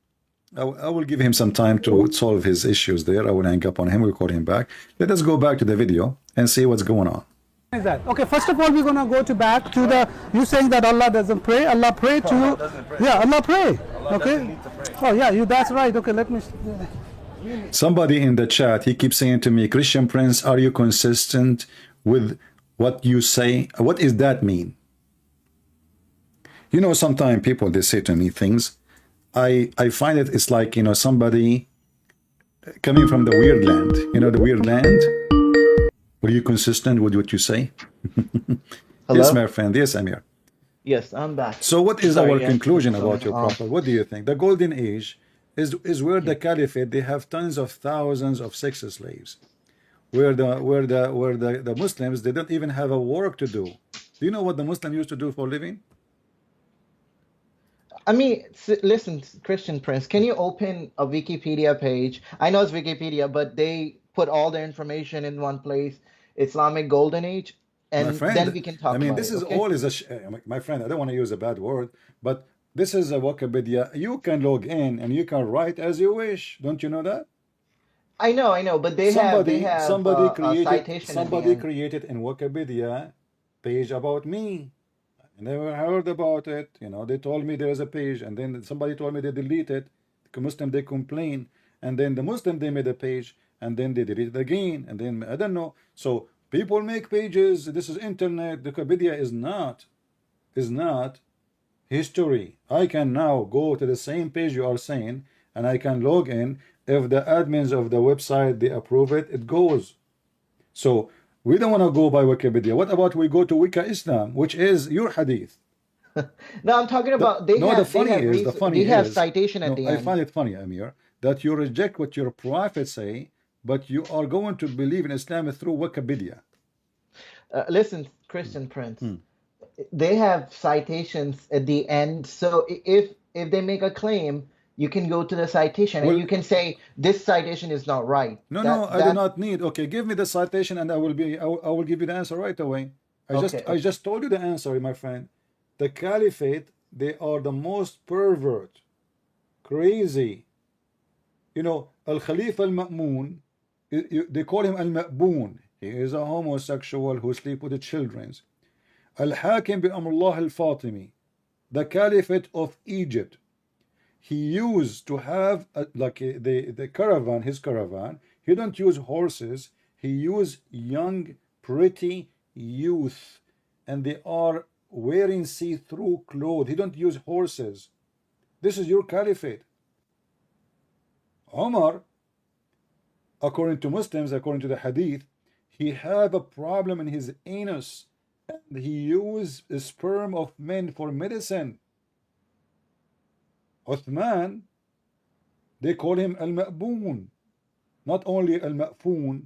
I will give him some time to solve his issues there. I will hang up on him. We'll call him back. Let us go back to the video and see what's going on. Is that okay? First of all, we're gonna go back to the you saying that Allah doesn't pray. Allah pray to you. Yeah, Allah pray. Okay. Oh yeah, that's right. Okay, let me. Somebody in the chat, he keeps saying to me, Christian Prince, are you consistent with what you say? What does that mean? Sometimes people, they say to me things. I find it's like, somebody coming from the weird land. The weird land? Were you consistent with what you say? Hello? Yes, my friend. Yes, Amir. Yes, I'm back. So what is our conclusion about your prophet? What do you think? The golden age is where the Caliphate, they have tons of thousands of sex slaves. Where the Muslims, they don't even have a work to do. Do you know what the Muslim used to do for a living? I mean, listen, Christian Prince, can you open a Wikipedia page? I know it's Wikipedia, but they put all the information in one place. Islamic Golden Age, and then we can talk about it. This is all my friend, I don't want to use a bad word, but this is a Wikipedia. You can log in and you can write as you wish. Don't you know that? I know, but somebody citation created in Wikipedia page about me. I never heard about it. You know, they told me there's a page, and then somebody told me they deleted. The Muslim they complain, and then the Muslim they made a page, and then they delete it again, and then I don't know. So people make pages. This is internet. The Wikipedia is not history. I can now go to the same page you are saying, and I can log in. If the admins of the website they approve it, it goes. So we don't want to go by Wikipedia. What about we go to Wika Islam, which is your hadith? No, I'm talking about they No, have the funny they have is, citation at no, the I end. find it funny, Amir, that you reject what your prophet say, but you are going to believe in Islam through Wikipedia. Listen, Christian Prince, they have citations at the end. So if they make a claim, you can go to the citation and Well, you can say this citation is not right. no, I do not need. Okay, give me the citation, and I will give you the answer right away. Okay. I just told you the answer, my friend. The caliphate, they are the most pervert, crazy. You know, Al Khalifa Al Ma'mun, they call him Al Ma'boon. He is a homosexual who sleep with the children. Al Hakim bin Amrullah Al Fatimi, the caliphate of Egypt. He used to have the caravan, his caravan. He don't use horses. He used young, pretty youth, and they are wearing see-through clothes. He don't use horses. This is your caliphate. Omar, according to Muslims, according to the hadith, he had a problem in his anus, and he used the sperm of men for medicine. Uthman, they call him Al-Ma'boon, not only Al-Ma'foon.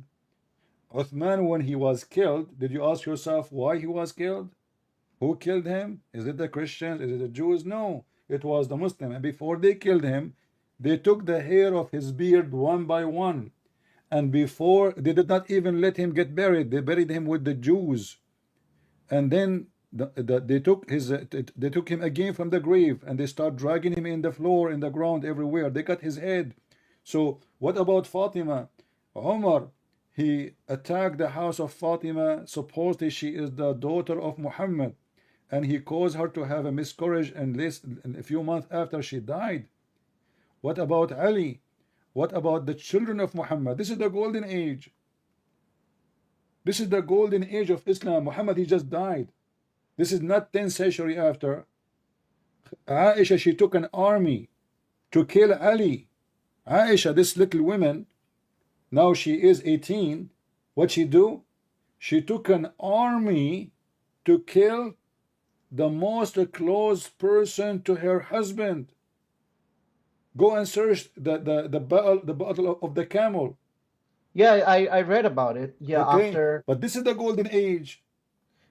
Uthman, when he was killed, did you ask yourself why he was killed? Who killed him? Is it the Christians? Is it the Jews? No, it was the Muslim. And before they killed him, they took the hair of his beard one by one. And before, they did not even let him get buried. They buried him with the Jews. And then they took him again from the grave, and they start dragging him in the floor, in the ground, everywhere. They cut his head. So what about Fatima? Omar, he attacked the house of Fatima. Supposedly she is the daughter of Muhammad, and he caused her to have a miscarriage, and a few months after she died. What about Ali? What about the children of Muhammad? This is the golden age. This is the golden age of Islam. Muhammad, he just died. This is not 10th century after. Aisha, she took an army to kill Ali. Aisha, this little woman, now she is 18. What she do? She took an army to kill the most close person to her husband. Go and search the battle of the camel. Yeah, I read about it. Yeah, Okay, after. but this is the golden age.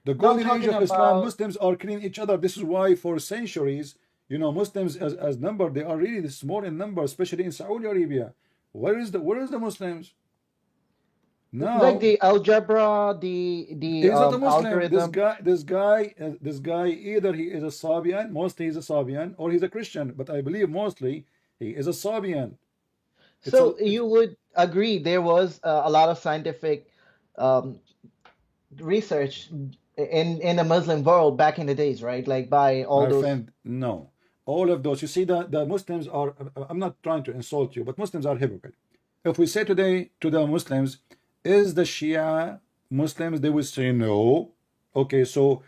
The No, I'm golden age talking of Islam. about. Muslims are killing each other. This is why for centuries, you know, Muslims as number, they are really small in number, especially in Saudi Arabia. Where is the Muslims? Like Now the algebra, the he's not a Muslim. algorithm. This guy, either he is a Sabian, mostly he's a Sabian, or he's a Christian. But I believe mostly he is a Sabian. So you would agree there was a lot of scientific um, research in the Muslim world back in the days, right? Like by all My those. friend, no. All of those, you see, the Muslims are, I'm not trying to insult you, but Muslims are hypocrite. If we say today to the Muslims, is the Shia Muslims, they would say no. Okay, so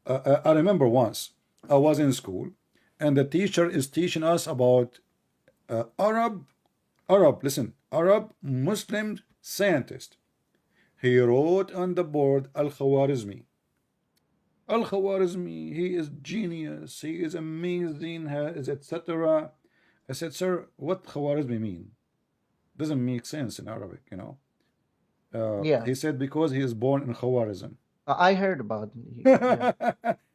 I remember once I was in school, and the teacher is teaching us about Arab Muslim scientist. He wrote on the board Al-Khwarizmi. Al-Khwarizmi, he is genius, he is amazing, etc. I said, sir, what Khwarizmi mean? Doesn't make sense in Arabic, you know. Yeah, He said because he is born in Khwarizm. I heard about. Yeah.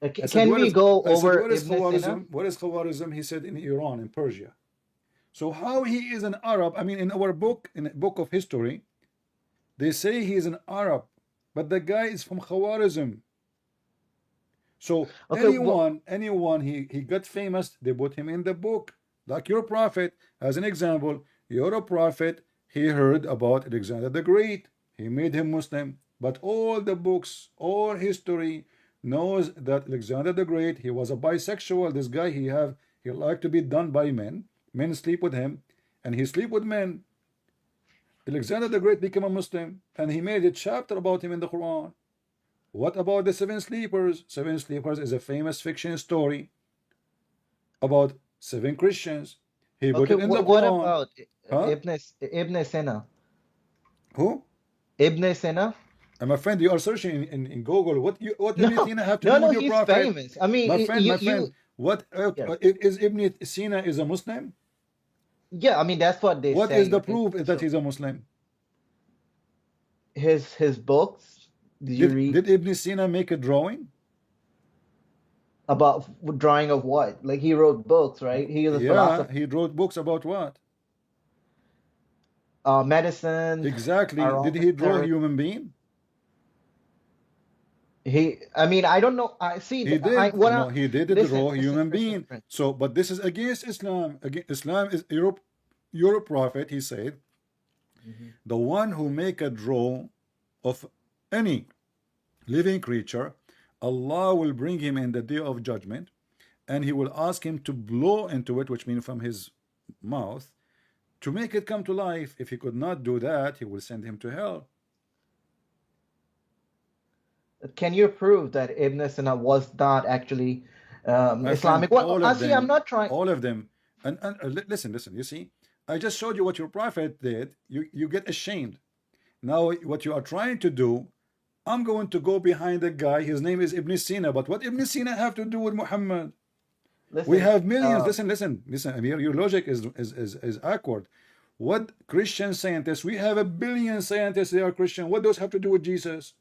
I said, Can we go I said, over what is Ibn Sina? Khwarizm? What is Khwarizm? He said in Iran, in Persia. So how he is an Arab? I mean, in our book, in a book of history, they say he is an Arab, but the guy is from Khwarizm. So Okay, anyone he got famous, they put him in the book. Like your prophet, as an example, your prophet, he heard about Alexander the Great. He made him Muslim. But all the books, all history, knows that Alexander the Great, he was a bisexual. This guy, he liked to be done by men. Men sleep with him, and he sleep with men. Alexander the Great became a Muslim, and he made a chapter about him in the Quran. What about the seven sleepers? Seven sleepers is a famous fiction story about seven Christians. He put Okay, it in the what Quran. about Huh? Ibn Sina? Who? Ibn Sina? My friend, you are searching in Google. What No, Ibn Sina have to no, do no, with your he's prophet? famous. I mean, My friend, what yes. is Ibn Sina is a Muslim? Yeah, I mean that's what they What say. is the Right? proof that So he's a Muslim? his books. Did you read Did Ibn Sina make a drawing? about drawing of what? Like he wrote books, right? He is a Yeah, philosopher, he wrote books about what? medicine, Exactly. Did he draw a aromatherapy. human being? I mean, I don't know. I see. He did. What? No, he did Listen, draw a listen, human Christian being. friend. So, but this is against Islam. Islam is your prophet. He said, the one who make a draw of any living creature, Allah will bring him in the day of judgment, and he will ask him to blow into it, which means from his mouth, to make it come to life. If he could not do that, he will send him to hell. Can you prove that Ibn Sina was not actually My friend, Islamic? Well, I see. I'm not trying. all of them, and listen, you see, I just showed you what your prophet did. You get ashamed. Now, what you are trying to do, I'm going to go behind a guy. His name is Ibn Sina. But what Ibn Sina have to do with Muhammad? We Listen, have millions. Listen. Amir, your logic is awkward. What Christian scientists? We have a billion scientists. They are Christian. What those have to do with Jesus?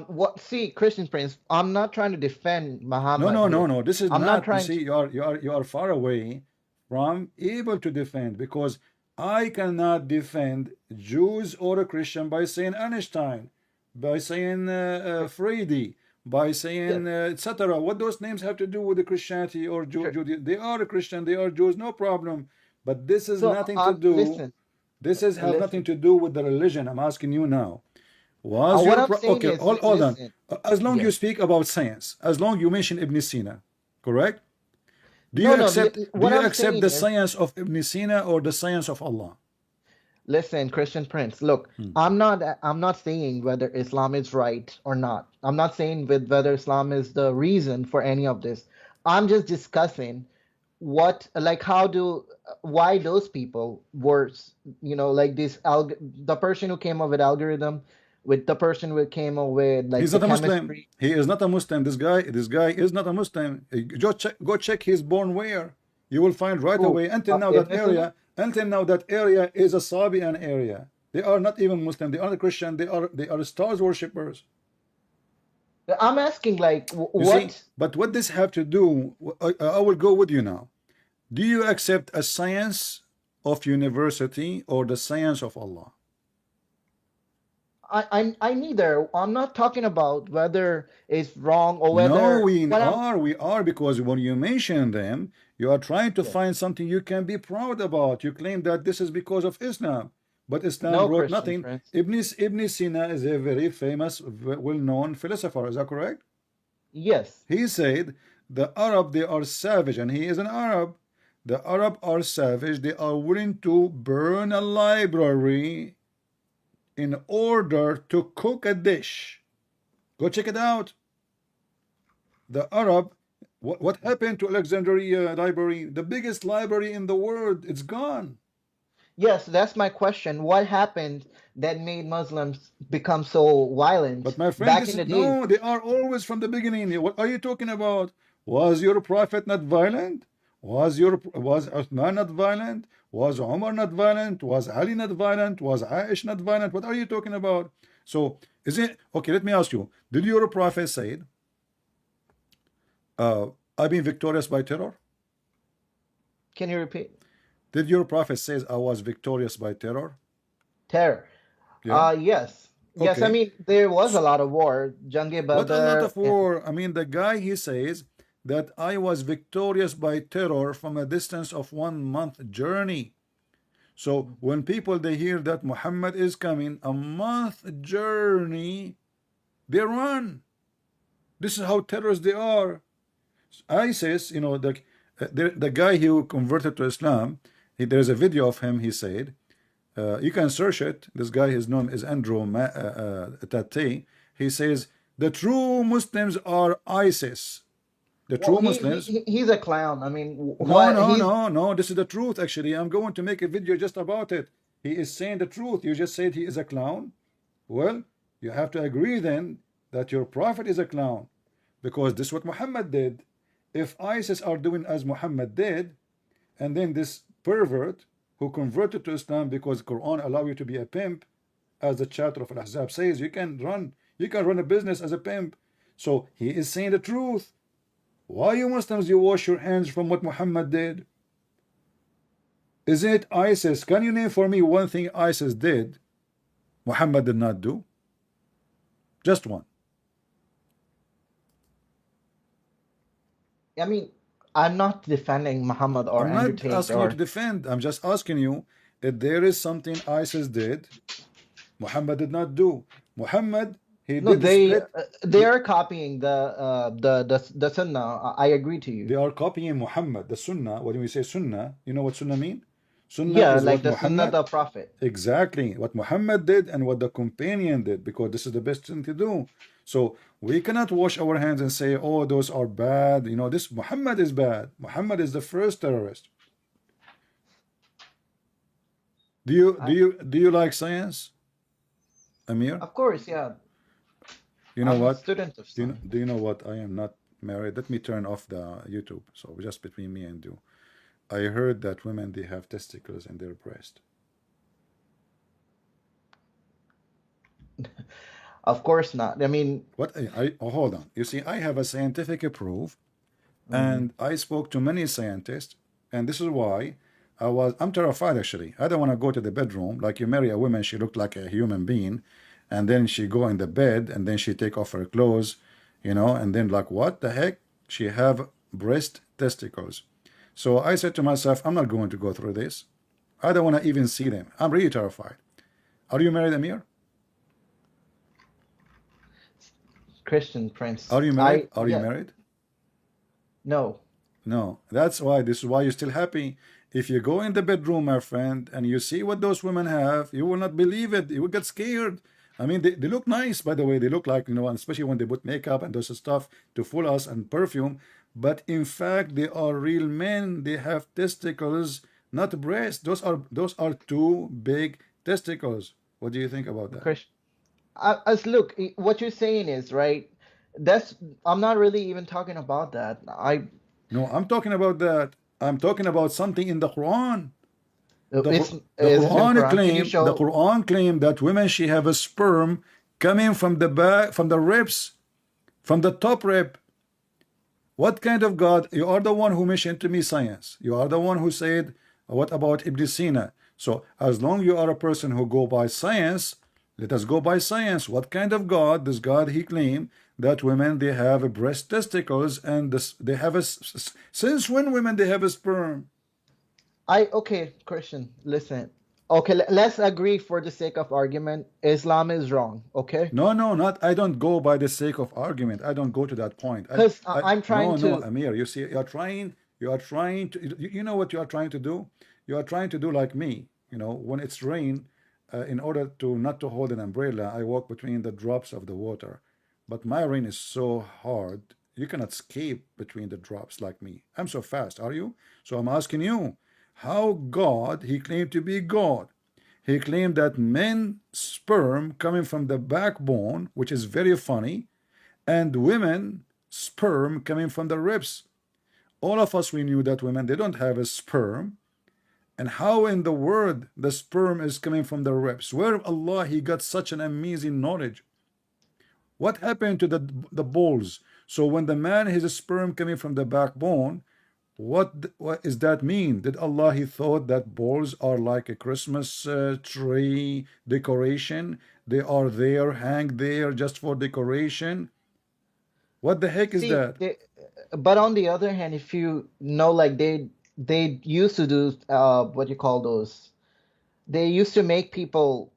what? See, Christian Prince, I'm not trying to defend No, Muhammad no, no, here. no. This is I'm not not. You trying see, to. you are far away from able to defend, because I cannot defend Jews or a Christian by saying Einstein, by saying Frady, by Yes, saying etc. What those names have to do with the Christianity or sure. Judaism? They are a Christian. They are Jews. No problem. But this is So, nothing to do. listen, This is have nothing listen. to do with the religion. I'm asking you now. Was What your I'm saying okay? is, Hold on. listen. As long you Yes. speak about science, as long you mention Ibn Sina, correct? Do No, you no. accept What I'm the saying is, science of Ibn Sina or the science of Allah? listen, Christian Prince. Look, I'm not saying whether Islam is right or not. I'm not saying whether Islam is the reason for any of this. I'm just discussing like why those people were, like the person who came up with algorithm, with the person who came up with like He's the not a Muslim. chemistry. He is not a Muslim. This guy is not a Muslim. Go check he's born where. You will find right Who? away. Ibn Sina? Until now that area is a Sabian area. They are not even Muslim. They are not Christian. They are stars worshippers. I'm asking like You see, what? but what this have to do? I will go with you now. Do you accept a science of university or the science of Allah? I neither. I'm not talking about whether it's wrong or No, whether what I'm. we are, because when you mention them, you are trying to Yes. find something you can be proud about. You claim that this is because of Islam, but Islam No, brought Christian nothing. Prince. Ibn Sina is a very famous, well-known philosopher. Is that correct? Yes. He said the Arab, they are savage, and he is an Arab. The Arab are savage. They are willing to burn a library in order to cook a dish. Go check it out. The Arab, what happened to Alexandria library? The biggest library in the world. It's gone. Yes, that's my question. What happened that made Muslims become so But violent my friend, back this in is the days? no, they are always from the beginning. What are you talking about? Was your prophet not violent? Was Uthman not violent? Was Umar not violent? Was Ali not violent? Was Aish not violent? What are you talking about? So is it okay? Let me ask you, did your prophet say, I've been victorious by terror? Can you repeat? Did your prophet says I was victorious by terror? Terror. Yeah. Yes. Yes, I Okay. mean there was a lot of war, Jange What a lot Badr. of war. I mean, the guy, he says that I was victorious by terror from a distance of 1 month journey. So when people they hear that Muhammad is coming, a month journey, they run. This is how terrorists they are. ISIS, you know, the guy who converted to Islam, there's a video of him. He said, you can search it. This guy, his name is Andrew Tate. He says the true Muslims are ISIS. The true Muslims. He's a clown. I mean, No. This is the truth. Actually, I'm going to make a video just about it. He is saying the truth. You just said he is a clown. Well, you have to agree then that your prophet is a clown, because this is what Muhammad did. If ISIS are doing as Muhammad did, and then this pervert who converted to Islam because Quran allow you to be a pimp, as the chapter of Al-Ahzab says, you can run a business as a pimp. So he is saying the truth. Why you Muslims, you wash your hands from what Muhammad did? Is it ISIS? Can you name for me one thing ISIS did Muhammad did not do? Just one. I mean, I'm not defending Muhammad or I'm not Andrew Tate asking you or to defend. I'm just asking you if there is something ISIS did Muhammad did not do. Muhammad, he no, did the split. they are copying the Sunnah. I agree to you. They are copying Muhammad, the Sunnah. When we say Sunnah, you know what Sunnah mean? Sunnah Yeah, is like what the Sunnah Muhammad, the Prophet. exactly what Muhammad did and what the companion did, because this is the best thing to do. So we cannot wash our hands and say, oh, those are bad. You know, this Muhammad is bad. Muhammad is the first terrorist. Do you like science, Amir? Of course, yeah. You know I'm a what? student of science. Do you know what? I am not married. Let me turn off the YouTube. So just between me and you. I heard that women, they have testicles in their breast. Of course not. I mean, What? Hold on. You see, I have a scientific proof, and I spoke to many scientists, and this is why I'm terrified actually. I don't want to go to the bedroom. Like you marry a woman, she looked like a human being, and then she go in the bed, and then she take off her clothes, you know, and then like what the heck? She have breast testicles. So I said to myself, I'm not going to go through this. I don't want to even see them. I'm really terrified. Are you married, Amir? Christian Prince. Are you married? Are you yeah, married? no. No. This is why you're still happy. If you go in the bedroom, my friend, and you see what those women have, you will not believe it. You will get scared. I mean, they look nice, by the way. They look like, you know, especially when they put makeup and those stuff to fool us and perfume. But in fact, they are real men. They have testicles, not breasts. Those are two big testicles. What do you think about that? Christian. Look, what you're saying is right. I'm not really even talking about that. No, I'm talking about that. I'm talking about something in the Quran. The It's Quran Quran. Can you claim show? the Quran claim that women, she have a sperm coming from the back, from the ribs, from the top rib. What kind of God? You are the one who mentioned to me science. You are the one who said, what about Ibn Sina? So as long you are a person who go by science, let us go by science. What kind of God? This God, he claimed that women, they have breast testicles, and they have a, since when women, they have a sperm? Okay, Christian, listen. Okay, let's agree for the sake of argument. Islam is wrong. Okay. No, not. I don't go by the sake of argument. I don't go to that point. Because I'm trying no, to. Amir. You see, you are trying to. You know what you are trying to do? You are trying to do like me. You know, when it's rain, in order to not to hold an umbrella, I walk between the drops of the water. But my rain is so hard, you cannot escape between the drops like me. I'm so fast. Are you? So I'm asking you, how God, he claimed to be God. He claimed that men sperm coming from the backbone, which is very funny, and women sperm coming from the ribs. All of us, we knew that women, they don't have a sperm. And how in the world the sperm is coming from the ribs? Where Allah, he got such an amazing knowledge? What happened to the balls? So when the man, his sperm coming from the backbone, what does that mean? Did Allah, he thought that balls are like a Christmas tree decoration? They are there, hang there just for decoration? What the heck is that? But on the other hand, if you know, like they used to do what you call those. They used to make people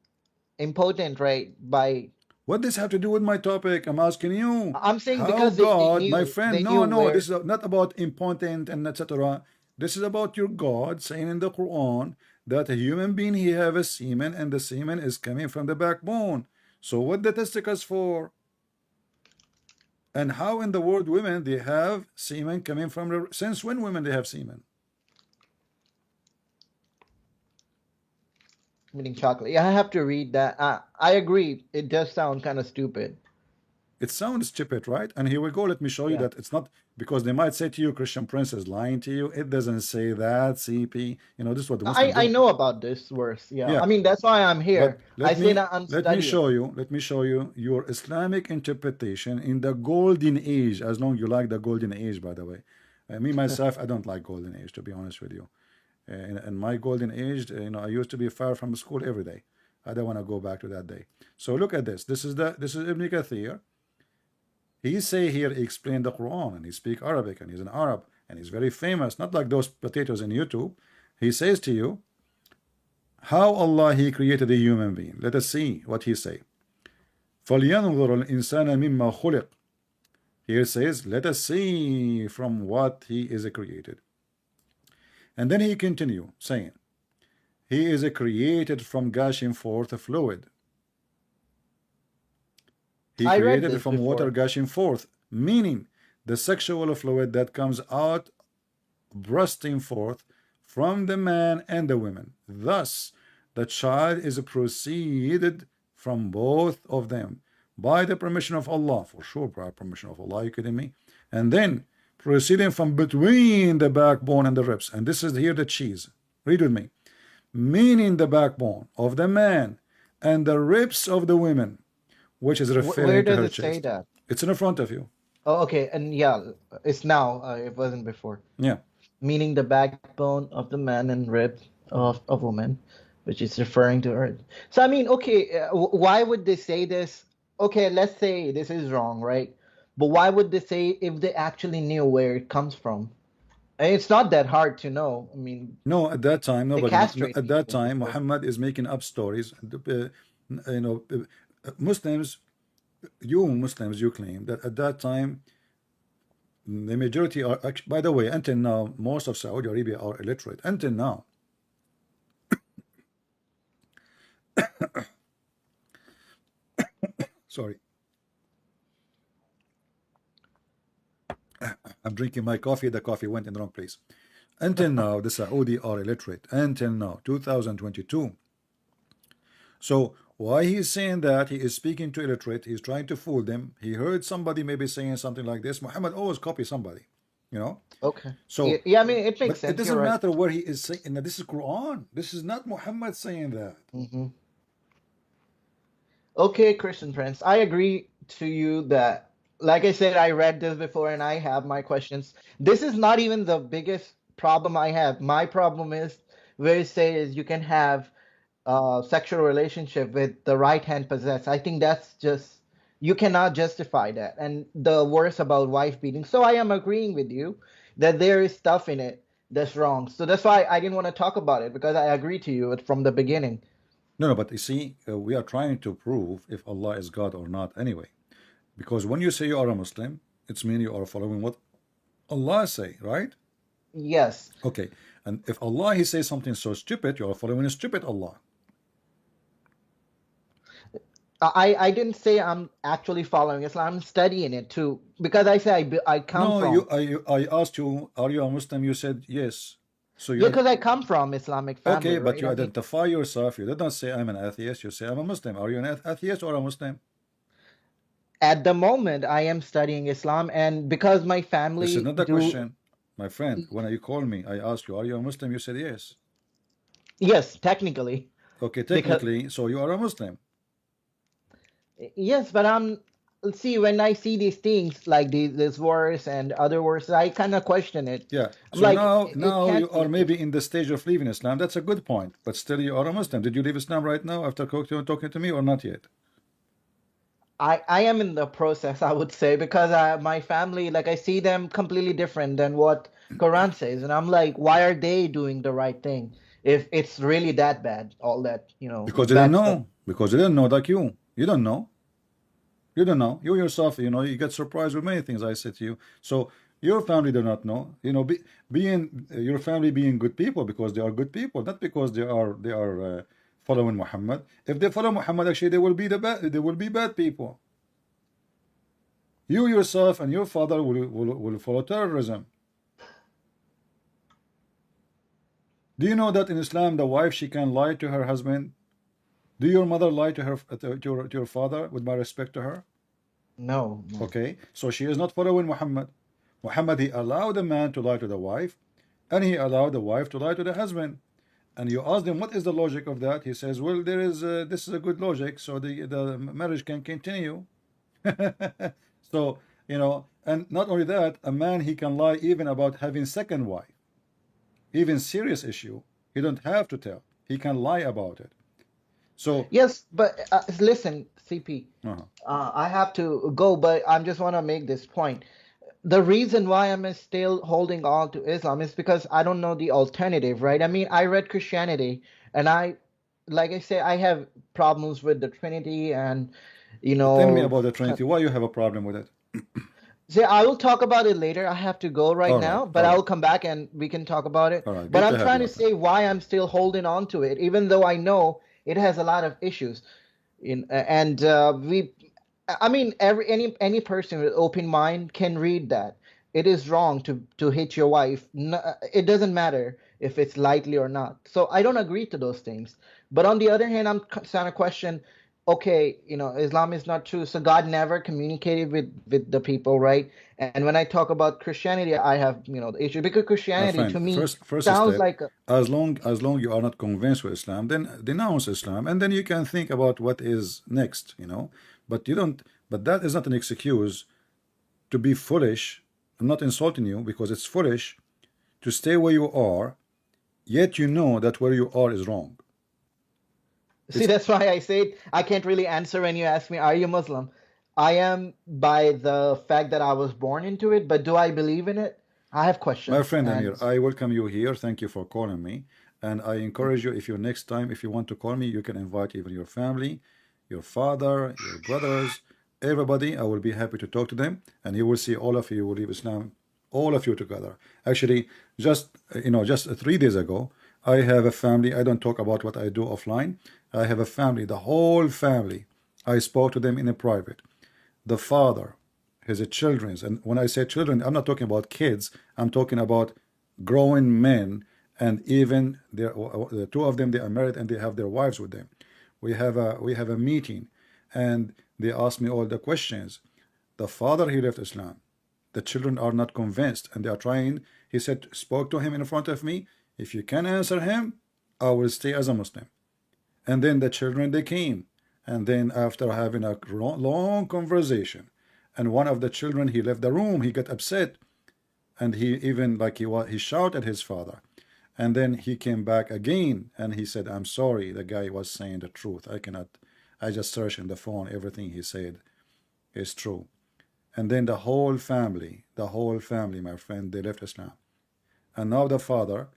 impotent, right? By What does have to do with my topic? I'm asking you. I'm saying How because they God, my knew friend, they no, knew no, where. this is not about impotent and etc. This is about your God saying in the Quran that a human being he have a semen and the semen is coming from the backbone. So what the testicles for? And how in the world women they have semen coming from the, since when women they have semen? Meaning chocolate. Yeah, I have to read that. I agree. It does sound kind of stupid. It sounds stupid, right? And here we go. Let me show you Yeah. that it's not, because they might say to you, Christian Prince is lying to you. It doesn't say that, CP. You know, this is what the Muslim I do. know about this verse. Yeah. Yeah, I mean, that's why I'm but here. I say that I'm studying. let me show you your Islamic interpretation in the golden age, as long you like the golden age, by the way. Me myself, I don't like golden age, to be honest with you. In my golden age, you know, I used to be far from school every day. I don't want to go back to that day. So look at this. This is Ibn Kathir. He say here, he explained the Quran and he speak Arabic and he's an Arab and he's very famous, not like those potatoes in YouTube. He says to you, how Allah he created a human being. Let us see what he say. فَلْيَنْظُرُ الْإِنسَانَ مِمَّا خُلِقْ. Here says, let us see from what he is created. And then he continue saying, he is created from gushing forth a fluid. He I read created this from water before. gushing forth, meaning the sexual fluid that comes out bursting forth from the man and the woman. Thus, the child is proceeded from both of them by the permission of Allah, for sure, by permission of Allah. Are you kidding me? And then proceeding from between the backbone and the ribs. And this is here the cheese. Read with me. Meaning the backbone of the man and the ribs of the women, which is Where referring to does her it say chest. that? It's in front of you. Oh, okay. And yeah, it's now. It wasn't before. Yeah. Meaning the backbone of the man and ribs of a woman, which is referring to earth. So I mean, okay, why would they say this? Okay, let's say this is wrong, right? But why would they say if they actually knew where it comes from? And it's not that hard to know. I mean, No, at that time, they nobody. castrate At that people time, before. Muhammad is making up stories. You know, Muslims, you Muslims, you claim that at that time the majority are. By the way, until now, most of Saudi Arabia are illiterate. Until now, sorry, I'm drinking my coffee. The coffee went in the wrong place. Until now, the Saudi are illiterate. Until now, 2022. So why he's saying that? He is speaking to illiterate. He's trying to fool them. He heard somebody maybe saying something like this. Muhammad always copy somebody, you know. Okay. So, Yeah, I mean, it makes but it sense. You're doesn't right. matter where he is saying. And this is Quran. This is not Muhammad saying that. Hmm. Okay, Christian Prince, I agree to you that, like I said, I read this before and I have my questions. This is not even the biggest problem I have. My problem is where it says you can have sexual relationship with the right hand possessed. I think that's just, you cannot justify that. And the worst about wife beating. So I am agreeing with you that there is stuff in it that's wrong. So that's why I didn't want to talk about it because I agree to you from the beginning. No, but you see, we are trying to prove if Allah is God or not anyway. Because when you say you are a Muslim, it's mean you are following what Allah say, right? Yes. Okay. And if Allah he says something so stupid, you are following a stupid Allah. I didn't say I'm actually following Islam. I'm studying it too because I say I come No, from. I asked you, are you a Muslim? You said yes. So Yeah, you're because I come from Islamic family, okay, but right? you I mean, identify yourself. You did not say I'm an atheist. You say I'm a Muslim. Are you an atheist or a Muslim? at the moment I am studying Islam, and because my This is family not the do. question, my friend. When you called me, I asked you, are you a Muslim? You said yes. Yes, technically, Okay, because technically, so you are a Muslim. yes, but I'm. See, when I see these things like this verse and other verses, I kind of question it. Yeah. I'm So like, it now you can't are be this. maybe in the stage of leaving Islam. That's a good point. But still you are a Muslim. Did you leave Islam right now after talking to me or not yet? I am in the process, I would say, because my family, like I see them completely different than what Quran says, and I'm like, why are they doing the right thing if it's really that bad? All that Because they didn't bad stuff. know. Because they didn't know like you. You don't know. You don't know. You yourself, you get surprised with many things I said to you. So your family do not know. Being your family being good people because they are good people, not because they are following Muhammad. If they follow Muhammad, actually they will be they will be bad people. You yourself and your father will follow terrorism. Do you know that in Islam the wife, she can lie to her husband? Do your mother lie to her to your father, with my respect to her? No, no. Okay, so she is not following Muhammad. Muhammad, he allowed the man to lie to the wife, and he allowed the wife to lie to the husband. And you ask them, what is the logic of that? He says, well, there is this is a good logic, so the marriage can continue. So, and not only that, a man, he can lie even about having second wife, even serious issue. He don't have to tell. He can lie about it. So Yes, but listen, CP, uh-huh. I have to go, but I just want to make this point. The reason why I'm still holding on to Islam is because I don't know the alternative, right? I mean, I read Christianity, and like I say, I have problems with the Trinity, and Tell me about the Trinity. Why you have a problem with it? see, I will talk about it later. I have to go right All right, now, but all I right. will come back and we can talk about it. All right, But good I'm to have trying you, to my friend. say why I'm still holding on to it, even though I know it has a lot of issues. And I mean, any person with open mind can read that. It is wrong to hit your wife. No, it doesn't matter if it's lightly or not. So I don't agree to those things. But on the other hand, I'm trying to question. Okay, Islam is not true. So God never communicated with the people, right? And when I talk about Christianity, I have the issue because My Christianity to friend, me first sounds step, like as long you are not convinced with Islam, then denounce Islam, and then you can think about what is next, But you don't. But that is not an excuse to be foolish. I'm not insulting you because it's foolish to stay where you are, yet you know that where you are is wrong. See, It's that's why I said I can't really answer when you ask me, are you Muslim? I am by the fact that I was born into it, but do I believe in it? I have My questions. friend And Amir, I welcome you here. Thank you for calling me. And I encourage you, if you next time, if you want to call me, you can invite even your family, your father, your brothers, everybody. I will be happy to talk to them. And you will see all of you will leave Islam, all of you together. Actually, just 3 days ago, I have a family. I don't talk about what I do offline. I have a family, the whole family. I spoke to them in a private. The father, his children's, and when I say children, I'm not talking about kids. I'm talking about grown men, and even the two of them, they are married and they have their wives with them. We have a meeting, and they ask me all the questions. The father, he left Islam. The children are not convinced, and they are trying. He said, spoke to him in front of me. If you can answer him, I will stay as a Muslim. And then the children, they came, and then after having a long conversation, and one of the children, he left the room, he got upset, and he even he shouted at his father, and then he came back again and he said, I'm sorry, the guy was saying the truth. I just searched in the phone, everything he said is true. And then the whole family, my friend, they left Islam. And now the father,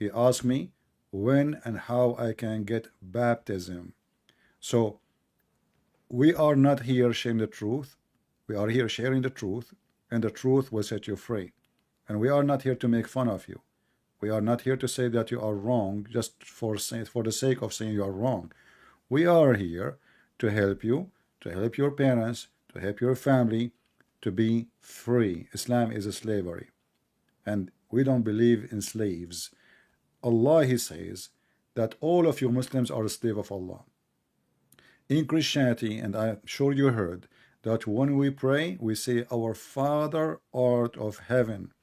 he asked me when and how I can get baptism. So we are not here sharing the truth. We are here sharing the truth, and the truth will set you free. And we are not here to make fun of you. We are not here to say that you are wrong just for the sake of saying you are wrong. We are here to help you, to help your parents, to help your family to be free. Islam is a slavery, and we don't believe in slaves. Allah, he says that all of you Muslims are a slave of Allah. In Christianity, and I'm sure you heard that when we pray, we say, Our Father art of heaven.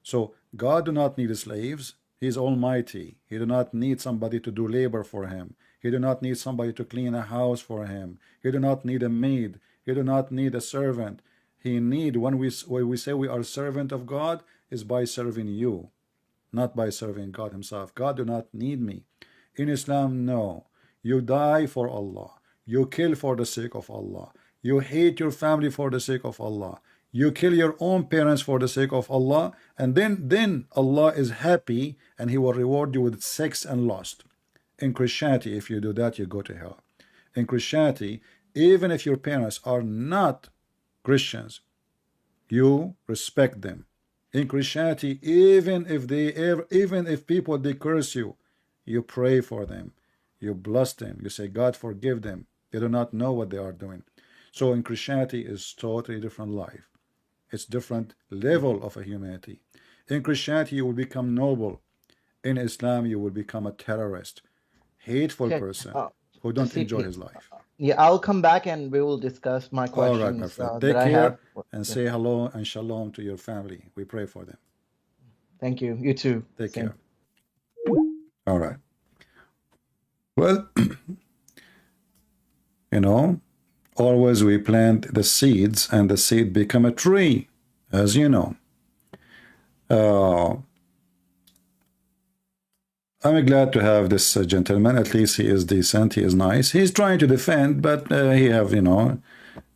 So God do not need slaves. He is almighty. He do not need somebody to do labor for him. He do not need somebody to clean a house for him. He do not need a maid. He do not need a servant. He need, when we say we are servant of God, is by serving you, not by serving God himself. God do not need me. In Islam, no. You die for Allah. You kill for the sake of Allah. You hate your family for the sake of Allah. You kill your own parents for the sake of Allah, and then Allah is happy and he will reward you with sex and lust. In Christianity, if you do that, you go to hell. In Christianity, even if your parents are not Christians, you respect them. In Christianity, even if people they curse you, you pray for them, you bless them, you say God forgive them. They do not know what they are doing. So in Christianity is totally different life. It's different level of a humanity. In Christianity you will become noble. In Islam you will become a terrorist, hateful Okay. person who don't enjoy his life. Yeah, I'll come back and we will discuss my All right, my questions friend. that Take I have. care and say hello and shalom to your family. We pray for them. Thank you. You too. Take Same. care. All right. Well, you know, always we plant the seeds and the seed become a tree, as you know. I'm glad to have this gentleman. At least he is decent. He is nice. He's trying to defend, but he have, you know,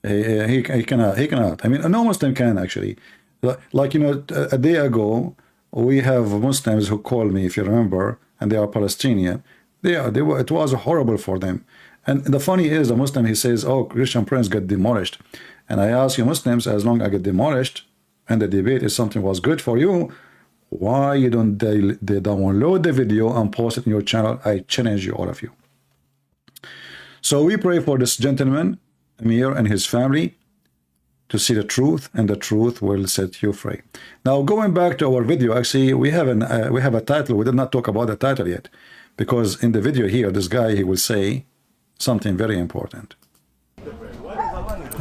he cannot. I mean, no Muslim can actually. Like, you know, a day ago, we have Muslims who called me, if you remember, and they are Palestinian. It was horrible for them. And the funny is, the Muslim, he says, oh, Christian prince got demolished. And I ask you Muslims, as long as I get demolished, and the debate is something was good for you, why you don't they download the video and post it in your channel? I challenge you, all of you. So we pray for this gentleman, Amir, and his family to see the truth, and the truth will set you free. Now, going back to our video, actually, we have a title. We did not talk about the title yet, because in the video here, this guy, he will say something very important.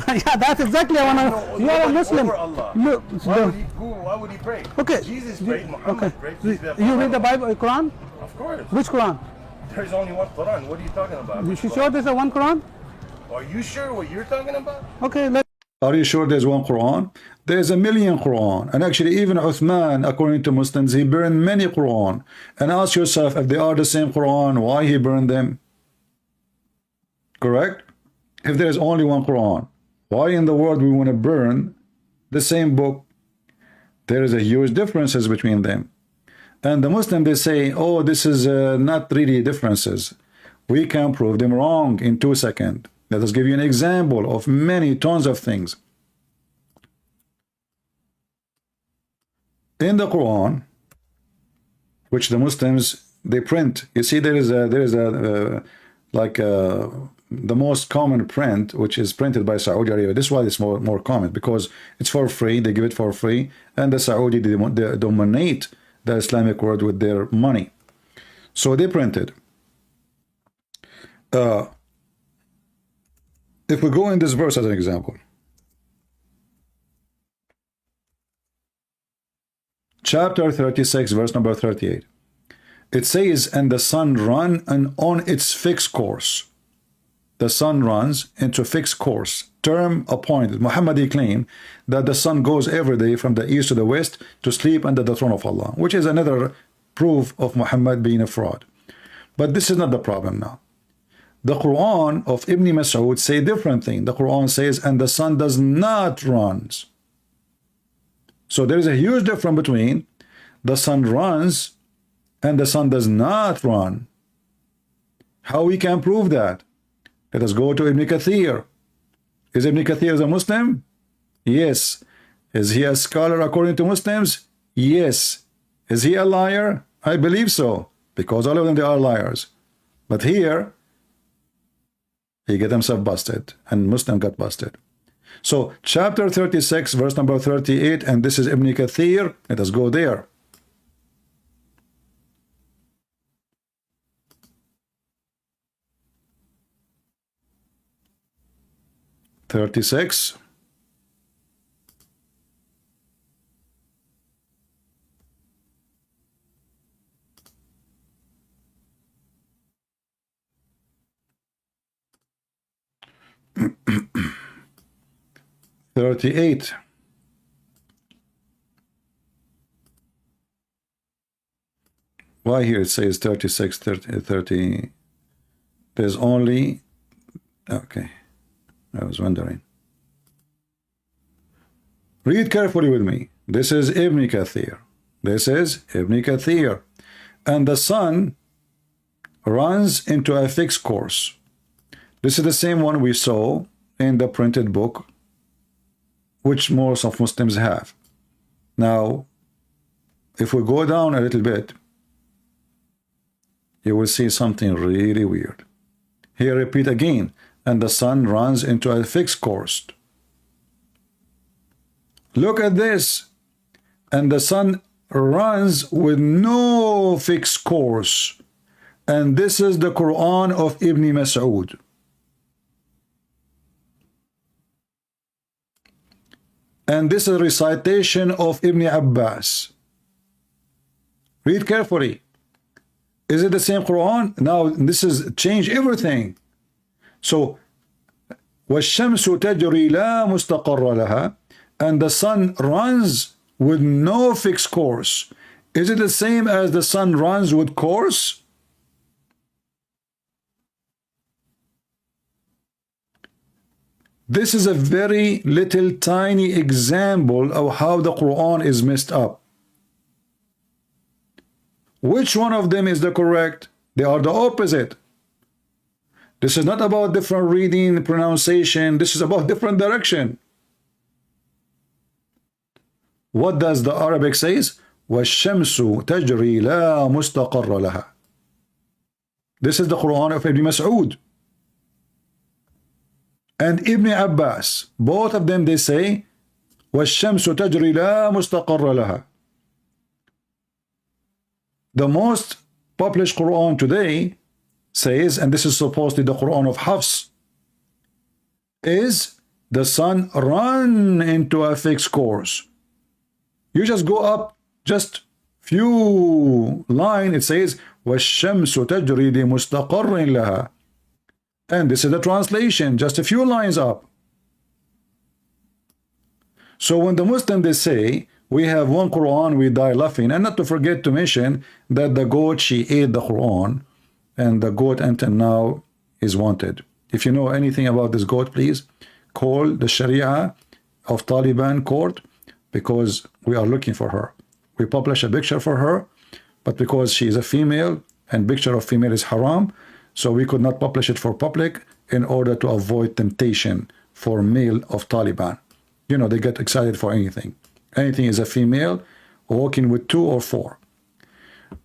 Yeah, that's exactly I want to. You are a Muslim. Look, Why would he pray? okay. Jesus prayed, Muhammad Okay. prayed. peace be upon You read him. the Bible, Quran? Of course. Which Quran? There's only one Quran. What are you talking about? You Which sure there's a one Quran? Are you sure what you're talking about? Okay, let. Are you sure there's one Quran? There's a million Quran. And actually, even Uthman, according to Muslims, he burned many Quran. And ask yourself, if they are the same Quran, why he burned them? Correct? If there is only one Quran, why in the world we want to burn the same book? There is a huge differences between them. And the Muslim, they say, oh, this is not really differences. We can prove them wrong in 2 seconds. Let us give you an example of many tons of things. In the Quran, which the Muslims, they print, you see, there is the most common print, which is printed by Saudi Arabia. This is why it's more common, because it's for free. They give it for free, and the Saudi, they dominate the Islamic world with their money. So they printed. If we go in this verse as an example, chapter 36, verse number 38, it says, and the sun run on its fixed course. The sun runs into fixed course, term appointed. Muhammad claimed that the sun goes every day from the east to the west to sleep under the throne of Allah, which is another proof of Muhammad being a fraud. But this is not the problem now. The Quran of Ibn Masood say different thing. The Quran says, and the sun does not run. So there is a huge difference between the sun runs and the sun does not run. How we can prove that? Let us go to Ibn Kathir. Is Ibn Kathir a Muslim? Yes. Is he a scholar according to Muslims? Yes. Is he a liar? I believe so, because all of them, they are liars. But here, he got himself busted, and Muslim got busted. So, chapter 36, verse number 38, and this is Ibn Kathir. Let us go there. (36) (38) Why here it says 36, 30? There's only, okay, I was wondering. Read carefully with me. This is Ibn Kathir. This is Ibn Kathir. And the sun runs into a fixed course. This is the same one we saw in the printed book, which most of Muslims have. Now, if we go down a little bit, you will see something really weird. Here, repeat again, and the sun runs into a fixed course. Look at this. And the sun runs with no fixed course. And this is the Quran of Ibn Masood. And this is a recitation of Ibn Abbas. Read carefully. Is it the same Quran? Now this is change everything. So وَالشَّمْسُ تَجْرِي لَا مُسْتَقَرَّ لَهَا, and the sun runs with no fixed course. Is it the same as the sun runs with course? This is a very little tiny example of how the Quran is messed up. Which one of them is the correct? They are the opposite. This is not about different reading, pronunciation. This is about different direction. What does the Arabic says? وَالشَّمْسُ تَجْرِي لَا مُسْتَقَرَّ لَهَا. This is the Quran of Ibn Masood and Ibn Abbas. Both of them, they say وَالشَّمْسُ تَجْرِي لَا مُسْتَقَرَّ لَهَا. The most published Quran today says, and this is supposedly the Quran of Hafs, is the sun run into a fixed course. You just go up just few line, it says وَالشَّمْسُ تَجْرِي لِمُسْتَقَرٍ لَهَا. And this is the translation, just a few lines up. So when the Muslim, they say, we have one Quran, we die laughing. And not to forget to mention that the goat, she ate the Quran, and the goat until now is wanted. If you know anything about this goat, please call the Sharia of Taliban court, because we are looking for her. We publish a picture for her, but because she is a female and picture of female is haram, so we could not publish it for public in order to avoid temptation for male of Taliban. You know, they get excited for anything. Anything is a female walking with 2 or 4.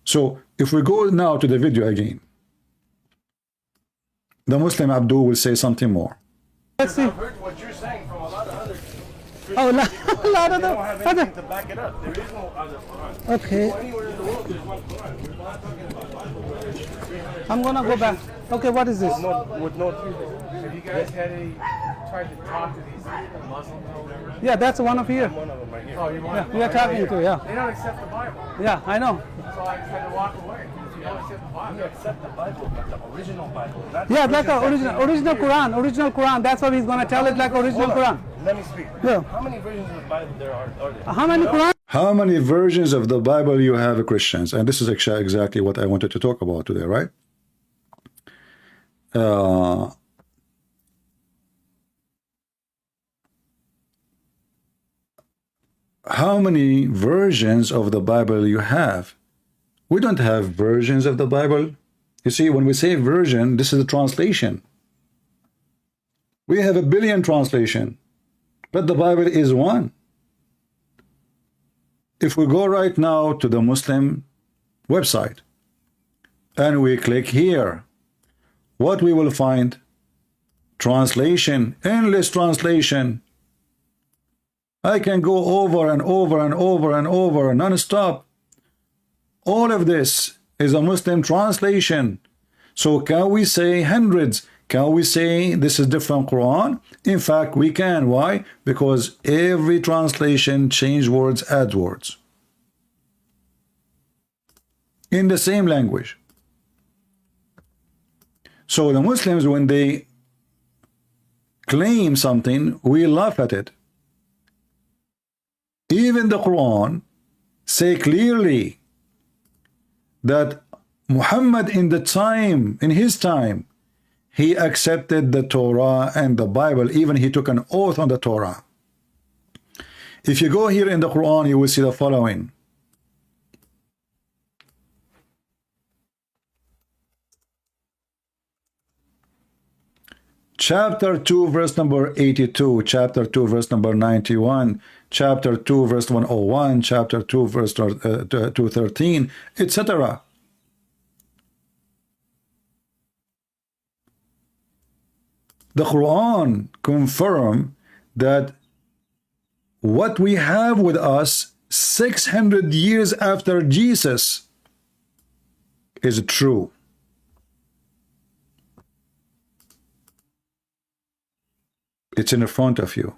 So if we go now to the video again, the Muslim Abdul will say something more. Let's see. I've heard what you're saying from a lot of other Oh, a lot of They don't have them. anything to back it up. There is no other Quran. Okay. Anywhere in the world, there's one Quran. We're not talking about Bible. I'm gonna go back. Okay, what is this? With no truth. Have you guys tried to talk to these Muslims or whatever? Yeah, that's one of here. One of them right here. Oh, you want? Yeah, we are talking to, yeah. They don't accept the Bible. Yeah, I know. So I tried to walk away. You don't accept the Bible. You accept the Bible, but the original Bible. Not the Yeah, like version a that's original here. Quran, original Quran. That's what he's gonna tell it like original Hold on. Quran. Let me speak. Yeah. How many versions of the Bible there are there? How many Quran? How many versions of the Bible you have, Christians? And this is actually exactly what I wanted to talk about today, right? How many versions of the Bible you have? We don't have versions of the Bible. You see, when we say version, this is a translation. We have 1 billion translation, but the Bible is one. If we go right now to the Muslim website and we click here, what we will find? Translation, endless translation. I can go over and over and over and over non-stop. All of this is a Muslim translation. So can we say hundreds? Can we say this is different Quran? In fact, we can. Why? Because every translation change words, add words. In the same language. So the Muslims, when they claim something, we laugh at it. Even the Quran say clearly that Muhammad in his time, he accepted the Torah and the Bible. Even he took an oath on the Torah. If you go here in the Quran, you will see the following. Chapter 2, verse number 82, chapter 2, verse number 91, chapter 2, verse 101, chapter 2, verse 213, etc. The Quran confirm that what we have with us 600 years after Jesus is true. It's in front of you.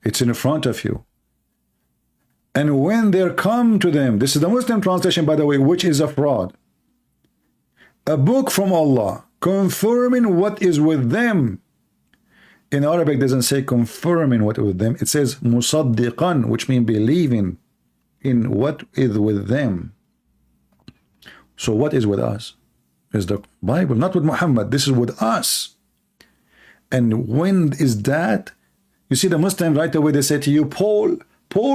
It's in front of you. And when there come to them, this is the Muslim translation, by the way, which is a fraud. A book from Allah confirming what is with them. In Arabic, it doesn't say confirming what is with them. It says musaddiqan, which means believing in what is with them. So what is with us? Is the Bible, not with Muhammad. This is with us. And when is that? You see the Muslim right away, they say to you, Paul,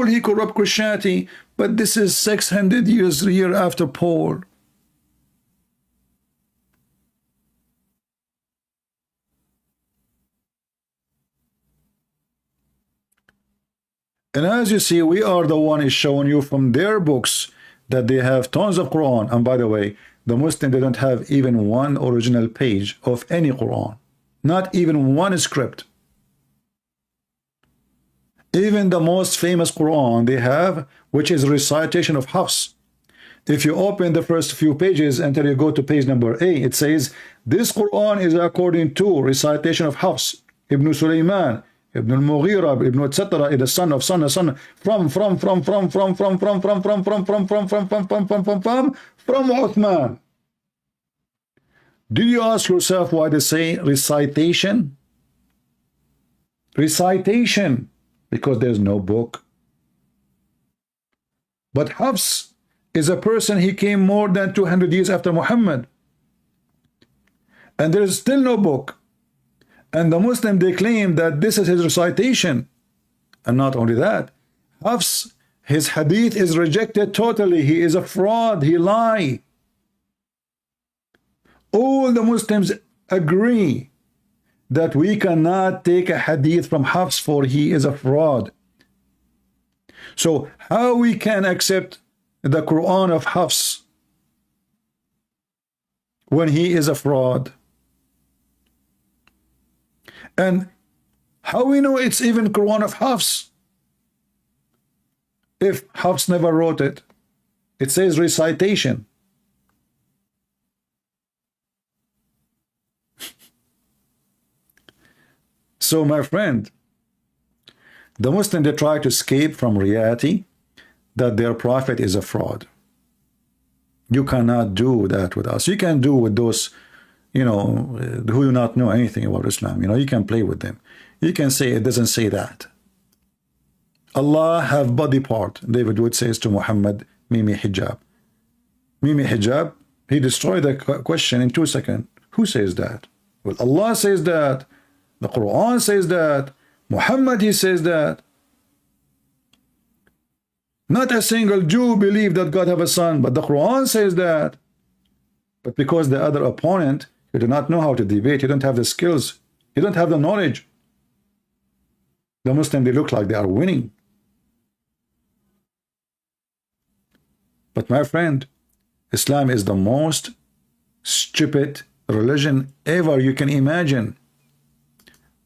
he corrupt Christianity, but this is 600 years after Paul. And as you see, we are the one is showing you from their books that they have tons of Quran. And by the way, the Muslim, they don't have even one original page of any Quran. Not even one script. Even the most famous Quran they have, which is recitation of Hafs. If you open the first few pages until you go to page number 8, it says, this Quran is according to recitation of Hafs, Ibn Sulaiman, Ibn al-Mughira, Ibn etc. is the son of son, from Uthman. Do you ask yourself why they say recitation? Recitation, because there's no book. But Hafs is a person, he came more than 200 years after Muhammad. And there is still no book. And the Muslim, they claim that this is his recitation. And not only that, Hafs, his hadith is rejected totally. He is a fraud. He lie. All the Muslims agree that we cannot take a hadith from Hafs, for he is a fraud. So how we can accept the Quran of Hafs when he is a fraud? And how we know it's even Quran of Hafs if Hafs never wrote it? It says recitation. So my friend, the Muslim, they try to escape from reality that their prophet is a fraud. You cannot do that with us. You can do with those, you know, who do not know anything about Islam. You know, you can play with them. You can say it doesn't say that. Allah have body part. David Wood says to Muhammad, Mimi Hijab. Mimi Hijab, he destroyed the question in 2 seconds. Who says that? Well, Allah says that. The Quran says that. Muhammad, he says that. Not a single Jew believed that God have a son, but the Quran says that. But because the other opponent, you do not know how to debate, you don't have the skills, you don't have the knowledge. The Muslim, they look like they are winning. But my friend, Islam is the most stupid religion ever you can imagine.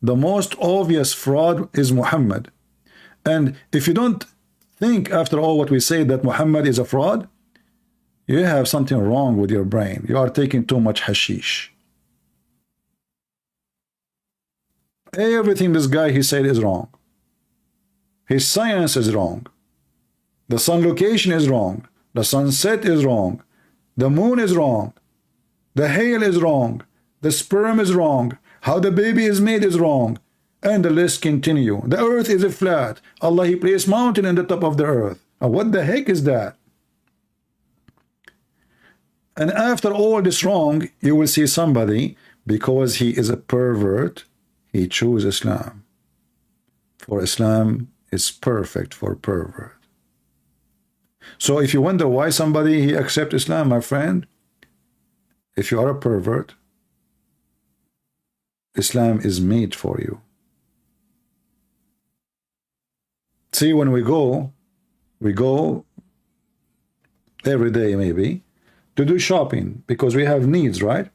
The most obvious fraud is Muhammad. And if you don't think after all what we say that Muhammad is a fraud, you have something wrong with your brain. You are taking too much hashish. Everything this guy he said is wrong. His science is wrong. The sun location is wrong. The sunset is wrong. The moon is wrong. The hail is wrong. The sperm is wrong. How the baby is made is wrong. And the list continue. The earth is a flat. Allah, he placed mountain in the top of the earth. Now, what the heck is that? And after all this wrong, you will see somebody, because he is a pervert, he chose Islam. For Islam is perfect for pervert. So if you wonder why somebody he accept Islam, my friend, if you are a pervert, Islam is made for you. See, when we go every day maybe to do shopping because we have needs, right?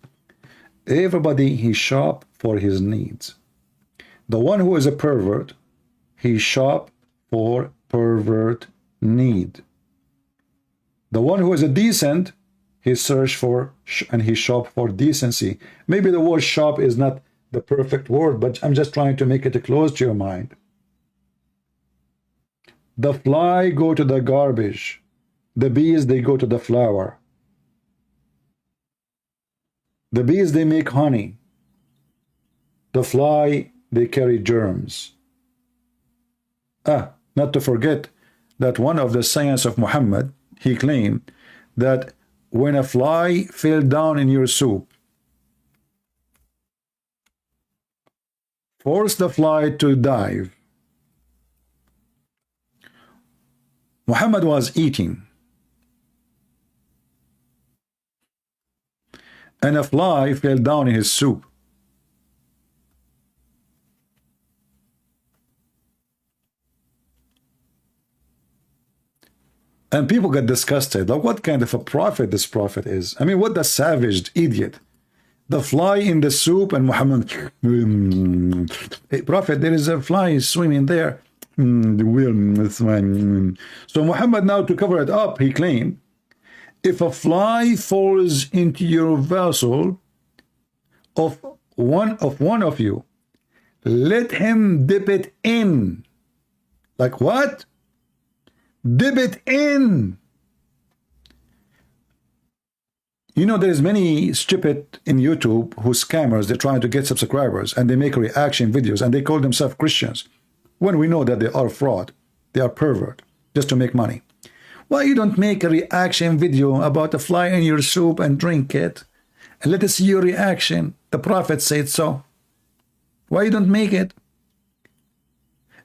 Everybody he shop for his needs. The one who is a pervert, he shop for pervert need. The one who is a decent, he search for and he shop for decency. Maybe the word shop is not the perfect word, but I'm just trying to make it close to your mind. The fly go to the garbage. The bees, they go to the flower. The bees, they make honey. The fly, they carry germs. Not to forget that one of the sayings of Muhammad, he claimed that when a fly fell down in your soup, force the fly to dive. Muhammad was eating, and a fly fell down in his soup. And people get disgusted. Like, what kind of a prophet this prophet is? I mean, what the savage idiot. The fly in the soup, and Muhammad, hey, prophet, there is a fly swimming there. So Muhammad, now to cover it up, he claimed, if a fly falls into your vessel of one of you, let him dip it in. Like what? Dip it in. You know, there's many stupid in YouTube who scammers, they're trying to get subscribers and they make reaction videos and they call themselves Christians when we know that they are fraud, they are pervert, just to make money. Why you don't make a reaction video about a fly in your soup and drink it and let us see your reaction? The Prophet said so. Why you don't make it?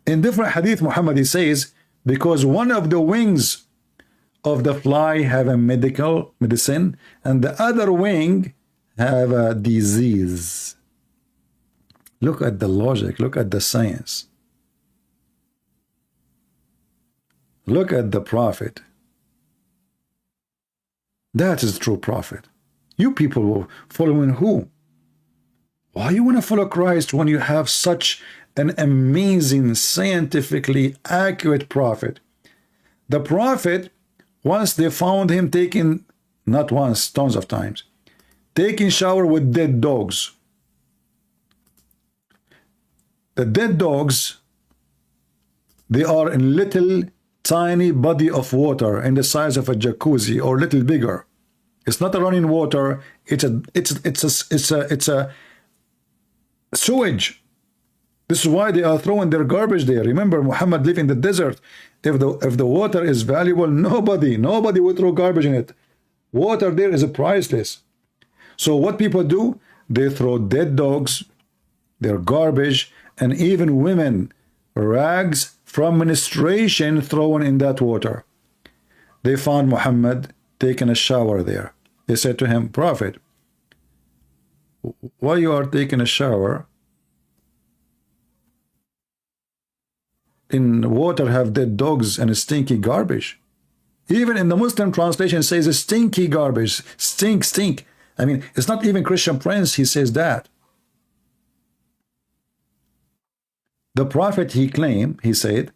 In different hadith, Muhammad, he says, because one of the wings of the fly have a medicine and the other wing have a disease. Look at the logic, look at the science. Look at the prophet. That is true prophet. You people will following who? Why you want to follow Christ when you have such an amazing, scientifically accurate prophet? The prophet, once they found him taking, not once, tons of times, taking shower with dead dogs. The dead dogs, they are in little tiny body of water in the size of a jacuzzi or little bigger. It's not a running water. It's a sewage. This is why they are throwing their garbage there. Remember, Muhammad lived in the desert. If the water is valuable, nobody would throw garbage in it. Water there is priceless. So what people do, they throw dead dogs, their garbage, and even women, rags from menstruation thrown in that water. They found Muhammad taking a shower there. They said to him, Prophet, why you are taking a shower in water have dead dogs and stinky garbage? Even in the Muslim translation, it says stinky garbage, stink. I mean, it's not even Christian Prince, he says that. The Prophet, he claimed, he said,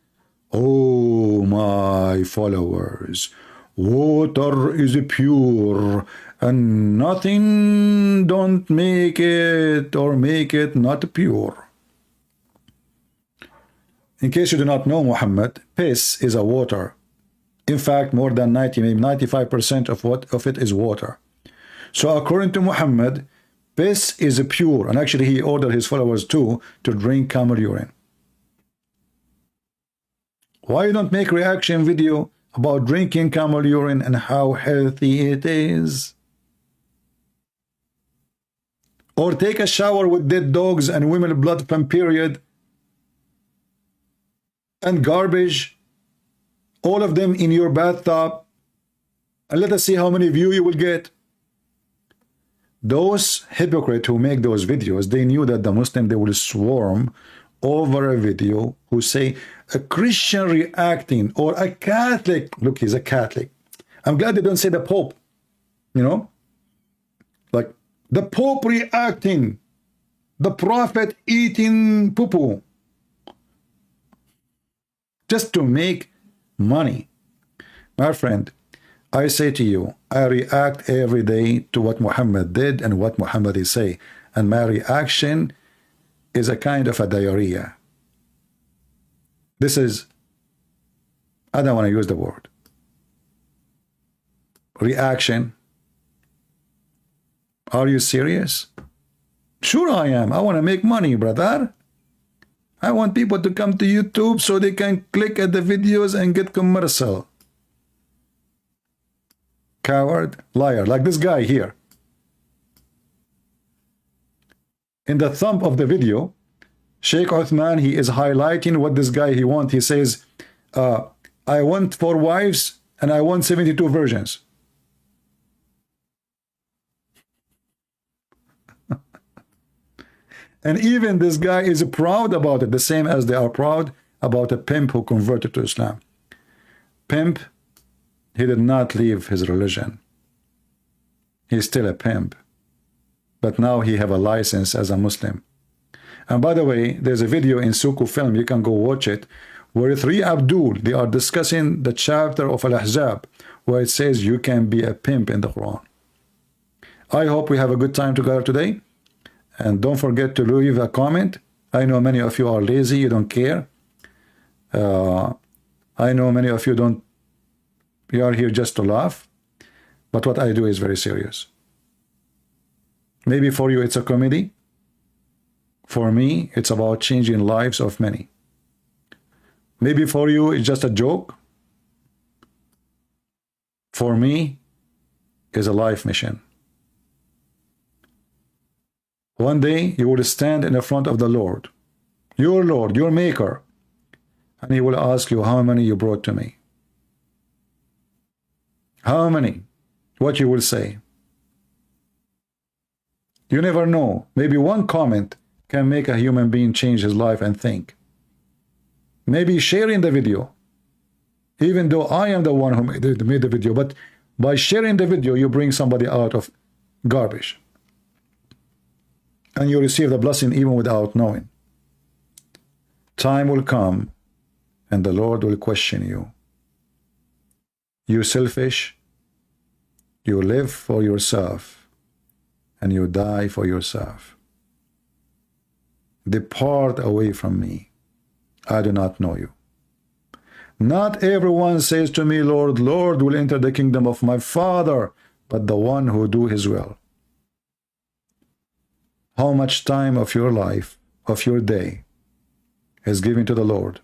oh my followers, water is pure and nothing don't make it or make it not pure. In case you do not know, Muhammad, piss is a water. In fact, more than 90, maybe 95% of it is water. So according to Muhammad, piss is pure, and actually he ordered his followers too to drink camel urine. Why you don't make reaction video about drinking camel urine and how healthy it is? Or take a shower with dead dogs and women blood from period and garbage all of them in your bathtub, and let us see how many views you will get. Those hypocrites who make those videos, they knew that the Muslim, they will swarm over a video who say a Christian reacting or a Catholic. Look, he's a Catholic. I'm glad they don't say the Pope, you know, like the Pope reacting, the Prophet eating poo-poo, just to make money. My friend, I say to you, I react every day to what Muhammad did and what Muhammad is saying, and my reaction is a kind of a diarrhea. This is, I don't want to use the word reaction. Are you serious? Sure I am. I want to make money, brother. I want people to come to YouTube so they can click at the videos and get commercial. Coward, liar, like this guy here. In the thumb of the video, Sheikh Uthman, he is highlighting what this guy he wants. He says, I want 4 wives and I want 72 virgins. And even this guy is proud about it, the same as they are proud about a pimp who converted to Islam. Pimp, he did not leave his religion. He's still a pimp. But now he have a license as a Muslim. And by the way, there's a video in Suku Film, you can go watch it, where 3 Abdul, they are discussing the chapter of Al-Hijab, where it says you can be a pimp in the Quran. I hope we have a good time together today. And don't forget to leave a comment. I know many of you are lazy, you don't care. I know many of you don't, you are here just to laugh. But what I do is very serious. Maybe for you it's a comedy. For me, it's about changing lives of many. Maybe for you it's just a joke. For me, it's a life mission. One day you will stand in the front of the Lord, your maker, and he will ask you how many you brought to me. How many? What you will say. You never know. Maybe one comment can make a human being change his life and think. Maybe sharing the video, even though I am the one who made the video, but by sharing the video, you bring somebody out of garbage. And you receive the blessing even without knowing. Time will come and the Lord will question you. You selfish, you live for yourself, and you die for yourself. Depart away from me. I do not know you. Not everyone says to me, Lord, Lord, will enter the kingdom of my Father, but the one who do his will. How much time of your life, of your day, is given to the Lord?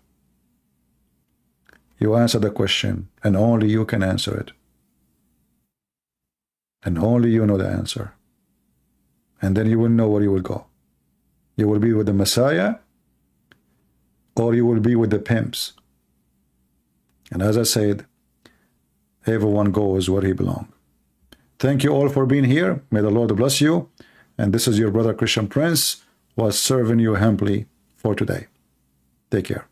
You answer the question, and only you can answer it. And only you know the answer. And then you will know where you will go. You will be with the Messiah, or you will be with the pimps. And as I said, everyone goes where he belongs. Thank you all for being here. May the Lord bless you. And this is your brother Christian Prince was serving you humbly for today. Take care.